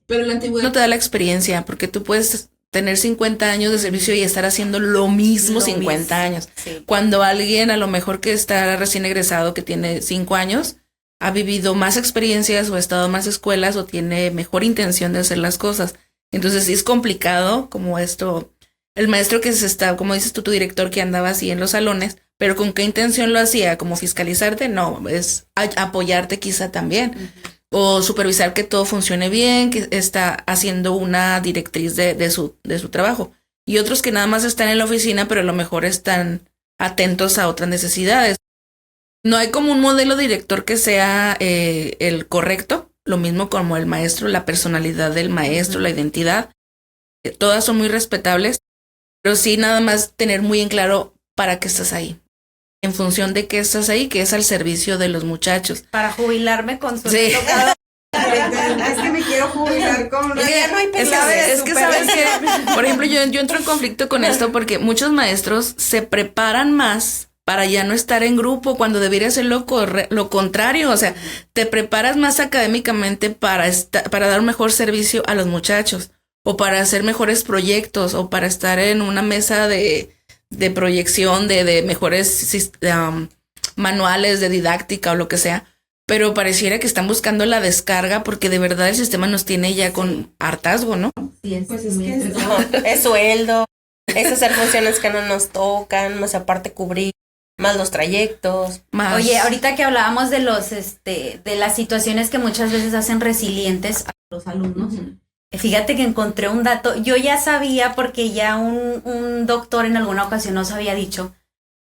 Pero la antigüedad. No te da la experiencia, porque tú puedes tener 50 años de servicio y estar haciendo lo mismo Lo 50 mismo. años. Sí. Cuando alguien a lo mejor que está recién egresado, que tiene 5 años, ha vivido más experiencias o ha estado en más escuelas o tiene mejor intención de hacer las cosas. Entonces sí es complicado como esto. El maestro que se está, como dices tú, tu director que andaba así en los salones, pero ¿con qué intención lo hacía? ¿Como fiscalizarte? No, es apoyarte quizá también. O supervisar que todo funcione bien, que está haciendo una directriz de su trabajo. Y otros que nada más están en la oficina, pero a lo mejor están atentos a otras necesidades. No hay como un modelo director que sea el correcto, lo mismo como el maestro, la personalidad del maestro, la identidad. Todas son muy respetables, pero sí nada más tener muy en claro para qué estás ahí. En función de qué estás ahí, que es al servicio de los muchachos. Para jubilarme con su Sí. cada Es que me quiero jubilar con Es que ya no hay Es que, clave es que sabes que, por ejemplo, yo entro en conflicto con esto porque muchos maestros se preparan más para ya no estar en grupo cuando debería ser lo contrario. O sea, te preparas más académicamente para dar un mejor servicio a los muchachos o para hacer mejores proyectos o para estar en una mesa de proyección de mejores manuales de didáctica o lo que sea. Pero pareciera que están buscando la descarga porque de verdad el sistema nos tiene ya con hartazgo, ¿no? Sí, Pues es muy que es- estresado. Es sueldo, es hacer funciones que no nos tocan, más aparte cubrir, más los trayectos. Más. Oye, ahorita que hablábamos de de las situaciones que muchas veces hacen resilientes, Los alumnos. fíjate que encontré un dato, yo ya sabía porque ya un doctor en alguna ocasión nos había dicho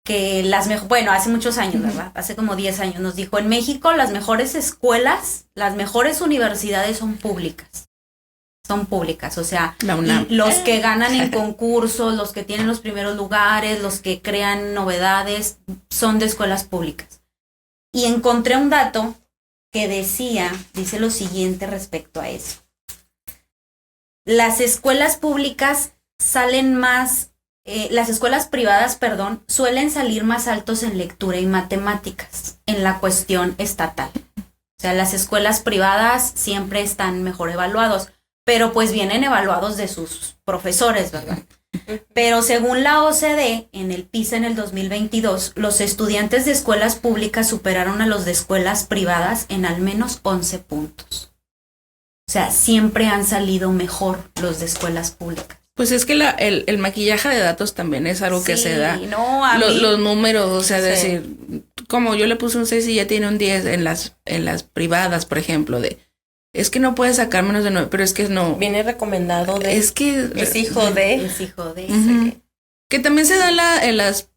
que bueno, hace muchos años, ¿verdad? Hace como 10 años nos dijo, en México las mejores escuelas, las mejores universidades son públicas. Son públicas, o sea, La UNAM. y los que ganan en concursos, los que tienen los primeros lugares, los que crean novedades, son de escuelas públicas. Y encontré un dato que dice lo siguiente respecto a eso. Las escuelas públicas las escuelas privadas, suelen salir más altos en lectura y matemáticas en la cuestión estatal. O sea, las escuelas privadas siempre están mejor evaluados, pero pues vienen evaluados de sus profesores, ¿verdad? Pero según la OCDE, en el PISA en el 2022, los estudiantes de escuelas públicas superaron a los de escuelas privadas en al menos 11 puntos. O sea, siempre han salido mejor los de escuelas públicas. Pues es que el maquillaje de datos también es algo que se da. No, a mí, Los números, o sea, Sí. decir, como yo le puse un 6 y ya tiene un 10 en las privadas, por ejemplo, es que no puede sacar menos de 9, pero es que no. Viene recomendado de Es que es hijo de. es hijo de Ujú. Que también se da en las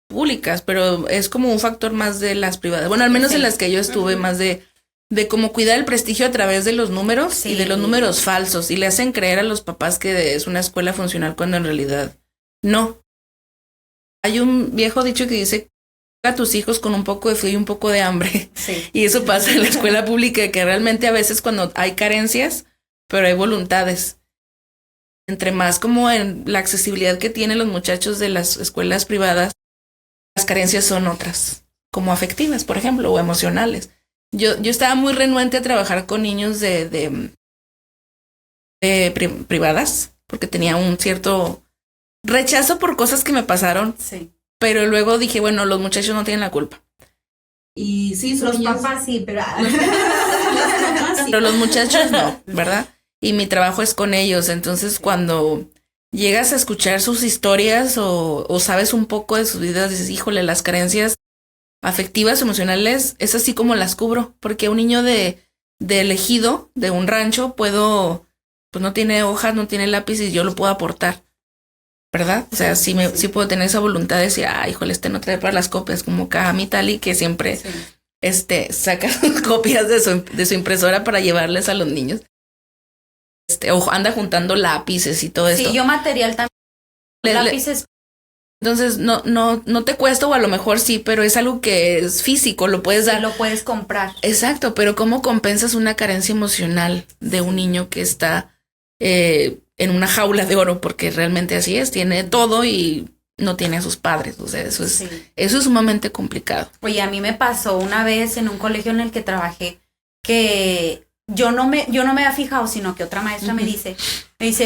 públicas, pero es como un factor más de las privadas. Bueno, al menos Sí. en las que yo estuve, más de de cómo cuidar el prestigio a través de los números Sí. y de los números falsos, y le hacen creer a los papás que es una escuela funcional cuando en realidad no. Hay un viejo dicho que dice a tus hijos con un poco de frío y un poco de hambre. Sí. Y eso pasa en la escuela pública, que realmente a veces cuando hay carencias, pero hay voluntades. Entre más como en la accesibilidad que tienen los muchachos de las escuelas privadas, las carencias son otras, como afectivas, por ejemplo, o emocionales. Yo estaba muy renuente a trabajar con niños de privadas, porque tenía un cierto rechazo por cosas que me pasaron, Sí. pero luego dije, bueno, los muchachos no tienen la culpa. Y sí, son Los niños- papás sí, pero los papás sí. Pero los muchachos no, ¿verdad? Y mi trabajo es con ellos. Entonces, cuando llegas a escuchar sus historias o sabes un poco de sus vidas, dices, híjole, las carencias afectivas, emocionales, es así como las cubro. Porque un niño de ejido, de un rancho, pues no tiene hojas, no tiene lápiz y yo lo puedo aportar, ¿verdad? O sea, sí puedo tener esa voluntad de decir, híjole, no trae para las copias, como Cami Tali, que siempre Sí. saca copias de su impresora para llevarles a los niños. O anda juntando lápices y todo esto. Sí, yo material también. Lápices. Entonces, no te cuesta, o a lo mejor sí, pero es algo que es físico, lo puedes dar. Lo puedes comprar. Exacto, pero ¿cómo compensas una carencia emocional de un niño que está en una jaula de oro? Porque realmente así es, tiene todo y no tiene a sus padres. O sea, eso es sumamente complicado. Oye, a mí me pasó una vez en un colegio en el que trabajé que yo no me había fijado, sino que otra maestra me dice,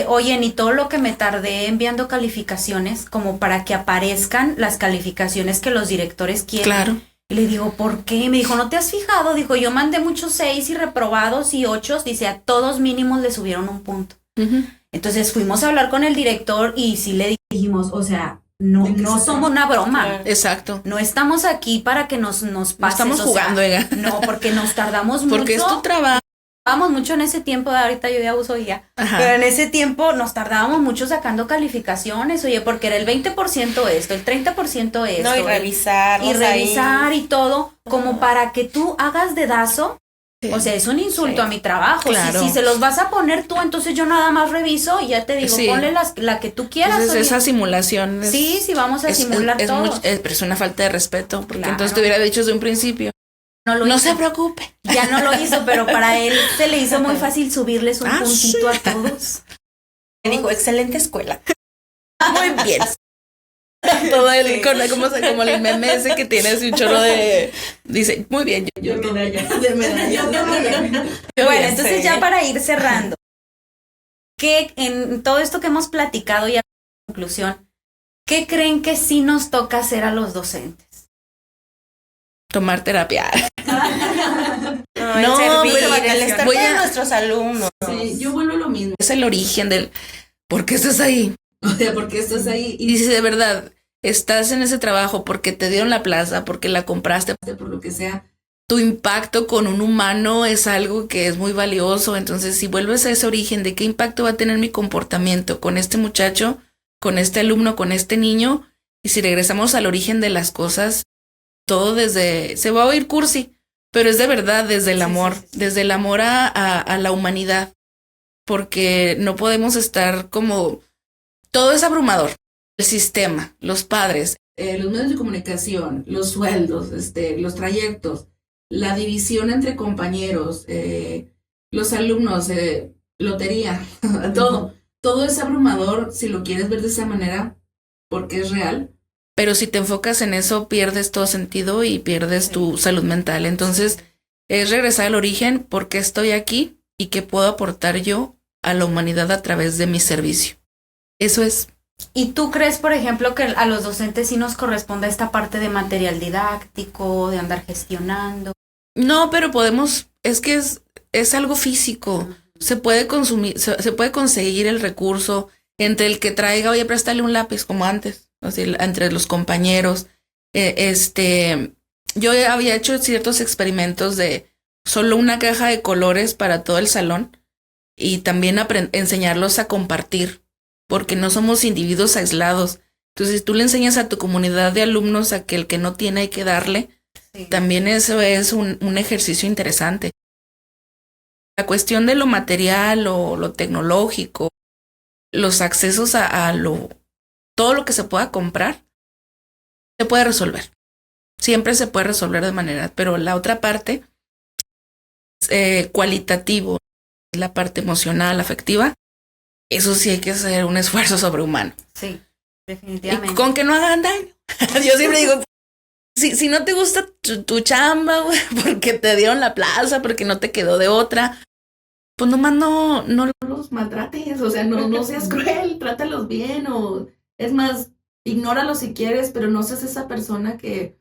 oye, ni todo lo que me tardé enviando calificaciones como para que aparezcan las calificaciones que los directores quieren. Claro. Y le digo, ¿por qué? Me dijo, ¿no te has fijado? Dijo, yo mandé muchos 6 y reprobados y 8, dice, a todos mínimos le subieron un punto. Ujú. Entonces fuimos a hablar con el director y sí le dijimos, o sea, no somos una broma. Claro. Exacto. No estamos aquí para que nos pases. No estamos o sea, jugando, oiga. no, porque nos tardamos mucho. Porque es tu trabajo. Vamos mucho en ese tiempo, ahorita yo ya uso ya. Ajá. Pero en ese tiempo nos tardábamos mucho sacando calificaciones, oye, porque era el 20% esto, el 30% esto. No, y revisar. Y revisar y todo, como para que tú hagas dedazo. Sí. O sea, es un insulto Sí. a mi trabajo. Claro. Si se los vas a poner tú, entonces yo nada más reviso y ya te digo, Sí. ponle la que tú quieras. Entonces, oye. esa simulación es, Sí, vamos a simular todo. pero es una falta de respeto, porque Claro. entonces te hubiera dicho desde un principio, No lo no hizo. se preocupe. Ya no lo hizo, pero para él se le hizo muy fácil subirles un Ah, puntito sí. a todos. Me dijo, excelente escuela. Muy bien. Todo el, como el meme ese que tiene así un chorro de... Dice, muy bien. De medalla, de medalla. Bueno, entonces sí. ya para ir cerrando, ¿qué en todo esto que hemos platicado y a conclusión, qué creen que sí nos toca hacer a los docentes? Tomar terapia. No, No, el servir, pero el estar voy con a- nuestros alumnos. Sí, yo vuelvo a lo mismo. Es el origen del... ¿Por qué estás ahí? O sea, porque estás ahí Y dice, de verdad, estás en ese trabajo porque te dieron la plaza, porque la compraste, por lo que sea. tu impacto con un humano es algo que es muy valioso. Entonces, si vuelves a ese origen de qué impacto va a tener mi comportamiento con este muchacho, con este alumno, con este niño, y si regresamos al origen de las cosas, todo se va a oír cursi, pero es de verdad desde el amor, desde el amor a la humanidad, porque no podemos estar como, todo es abrumador, el sistema, los padres, Los medios de comunicación, los sueldos, los trayectos, la división entre compañeros, los alumnos, lotería, todo es abrumador si lo quieres ver de esa manera, porque es real. pero si te enfocas en eso pierdes todo sentido y pierdes tu salud mental. Entonces es regresar al origen, por qué estoy aquí y qué puedo aportar yo a la humanidad a través de mi servicio. Eso es. ¿Y tú crees, por ejemplo, que a los docentes sí nos corresponde esta parte de material didáctico, de andar gestionando? No, pero podemos, es que es algo físico. Se puede consumir, se puede conseguir el recurso entre el que traiga, oye, préstale un lápiz como antes, o sea, entre los compañeros. Yo había hecho ciertos experimentos de solo una caja de colores para todo el salón y también enseñarlos a compartir, porque no somos individuos aislados. Entonces, tú le enseñas a tu comunidad de alumnos a que el que no tiene hay que darle. Sí. También eso es un ejercicio interesante. La cuestión de lo material o lo tecnológico, los accesos a todo lo que se pueda comprar, se puede resolver. Siempre se puede resolver de manera, pero la otra parte es cualitativo, la parte emocional, afectiva, eso sí hay que hacer un esfuerzo sobrehumano. Sí, Y definitivamente. con que no hagan daño. Yo siempre digo, si no te gusta tu chamba, güey, porque te dieron la plaza, porque no te quedó de otra, pues nomás no los maltrates, o sea, no seas cruel, trátalos bien, o es más, ignóralos si quieres, pero no seas esa persona que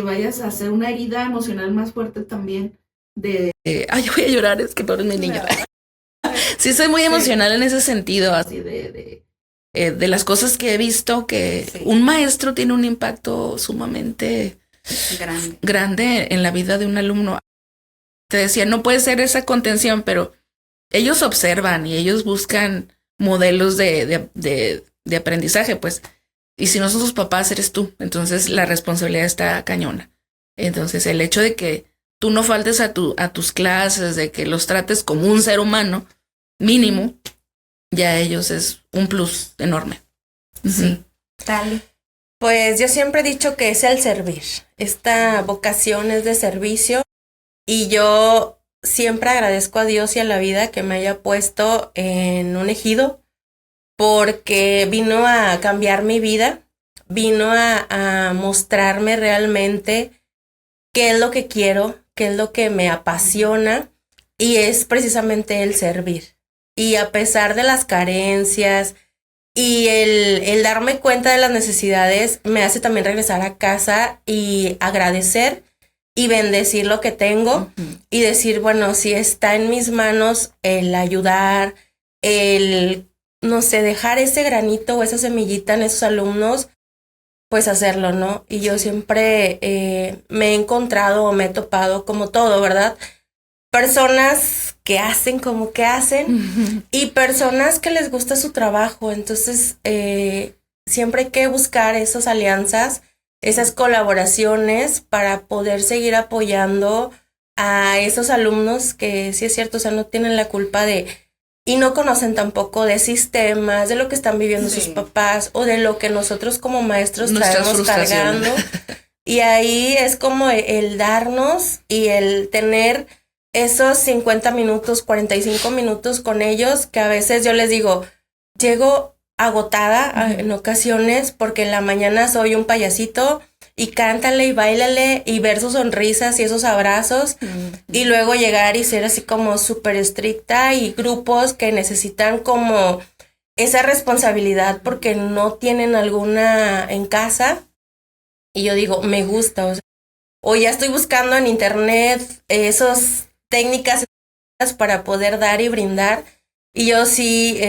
vayas a hacer una herida emocional más fuerte también. ay, voy a llorar, es que pobre mi niño. Sí, soy muy emocional en ese sentido, así de las cosas que he visto, que Sí. un maestro tiene un impacto sumamente Grande. grande en la vida de un alumno. Te decía, no puede ser esa contención, pero ellos observan y ellos buscan modelos de aprendizaje, pues. Y si no son sus papás, eres tú. Entonces la responsabilidad está cañona. Entonces el hecho de que tú no faltes a tus clases, de que los trates como un ser humano mínimo, ya ellos es un plus enorme. Sí. Dale. Pues yo siempre he dicho que es el servir. Esta vocación es de servicio y yo siempre agradezco a Dios y a la vida que me haya puesto en un ejido porque vino a cambiar mi vida, vino a mostrarme realmente qué es lo que quiero, qué es lo que me apasiona y es precisamente el servir. Y a pesar de las carencias y el darme cuenta de las necesidades, me hace también regresar a casa y agradecer y bendecir lo que tengo y decir, bueno, si está en mis manos el ayudar, el, no sé, dejar ese granito o esa semillita en esos alumnos, pues hacerlo, ¿no? Y yo siempre me he encontrado o me he topado como todo, ¿verdad? Personas que hacen como que hacen y personas que les gusta su trabajo. Entonces, siempre hay que buscar esas alianzas, esas colaboraciones para poder seguir apoyando a esos alumnos que sí es cierto, o sea, no tienen la culpa de, y no conocen tampoco de sistemas, de lo que están viviendo sus papás o de lo que nosotros como maestros traemos cargando. Y ahí es como el darnos y el tener esos 50 minutos, 45 minutos con ellos, que a veces yo les digo, llego agotada en ocasiones porque en la mañana soy un payasito y cántale y báilale y ver sus sonrisas y esos abrazos y luego llegar y ser así como súper estricta y grupos que necesitan como esa responsabilidad porque no tienen alguna en casa y yo digo, me gusta, o ya estoy buscando en internet esas técnicas para poder dar y brindar. Y yo sí,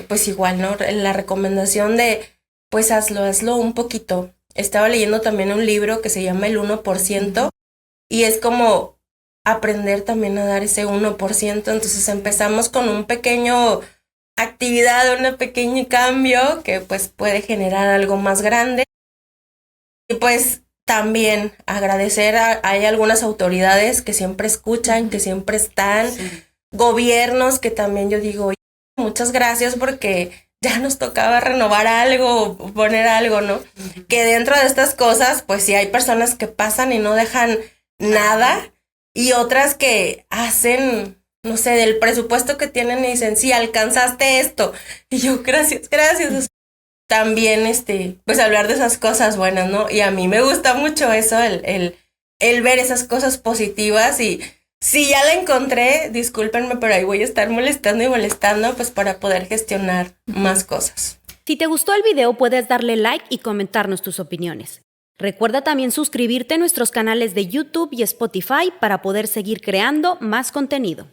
pues igual, ¿no? La recomendación de, pues hazlo un poquito. Estaba leyendo también un libro que se llama El 1%, y es como aprender también a dar ese 1%. Entonces empezamos con un pequeño actividad, un pequeño cambio que pues puede generar algo más grande. Y pues también agradecer hay algunas autoridades que siempre escuchan, que siempre están, gobiernos que también yo digo, muchas gracias porque ya nos tocaba renovar algo, poner algo, ¿no? Que dentro de estas cosas, pues sí hay personas que pasan y no dejan nada y otras que hacen, no sé, del presupuesto que tienen y dicen, sí, alcanzaste esto. Y yo, gracias. También, pues hablar de esas cosas buenas, ¿no? Y a mí me gusta mucho eso, el ver esas cosas positivas y si ya la encontré, discúlpenme, pero ahí voy a estar molestando, pues para poder gestionar más cosas. Si te gustó el video, puedes darle like y comentarnos tus opiniones. Recuerda también suscribirte a nuestros canales de YouTube y Spotify para poder seguir creando más contenido.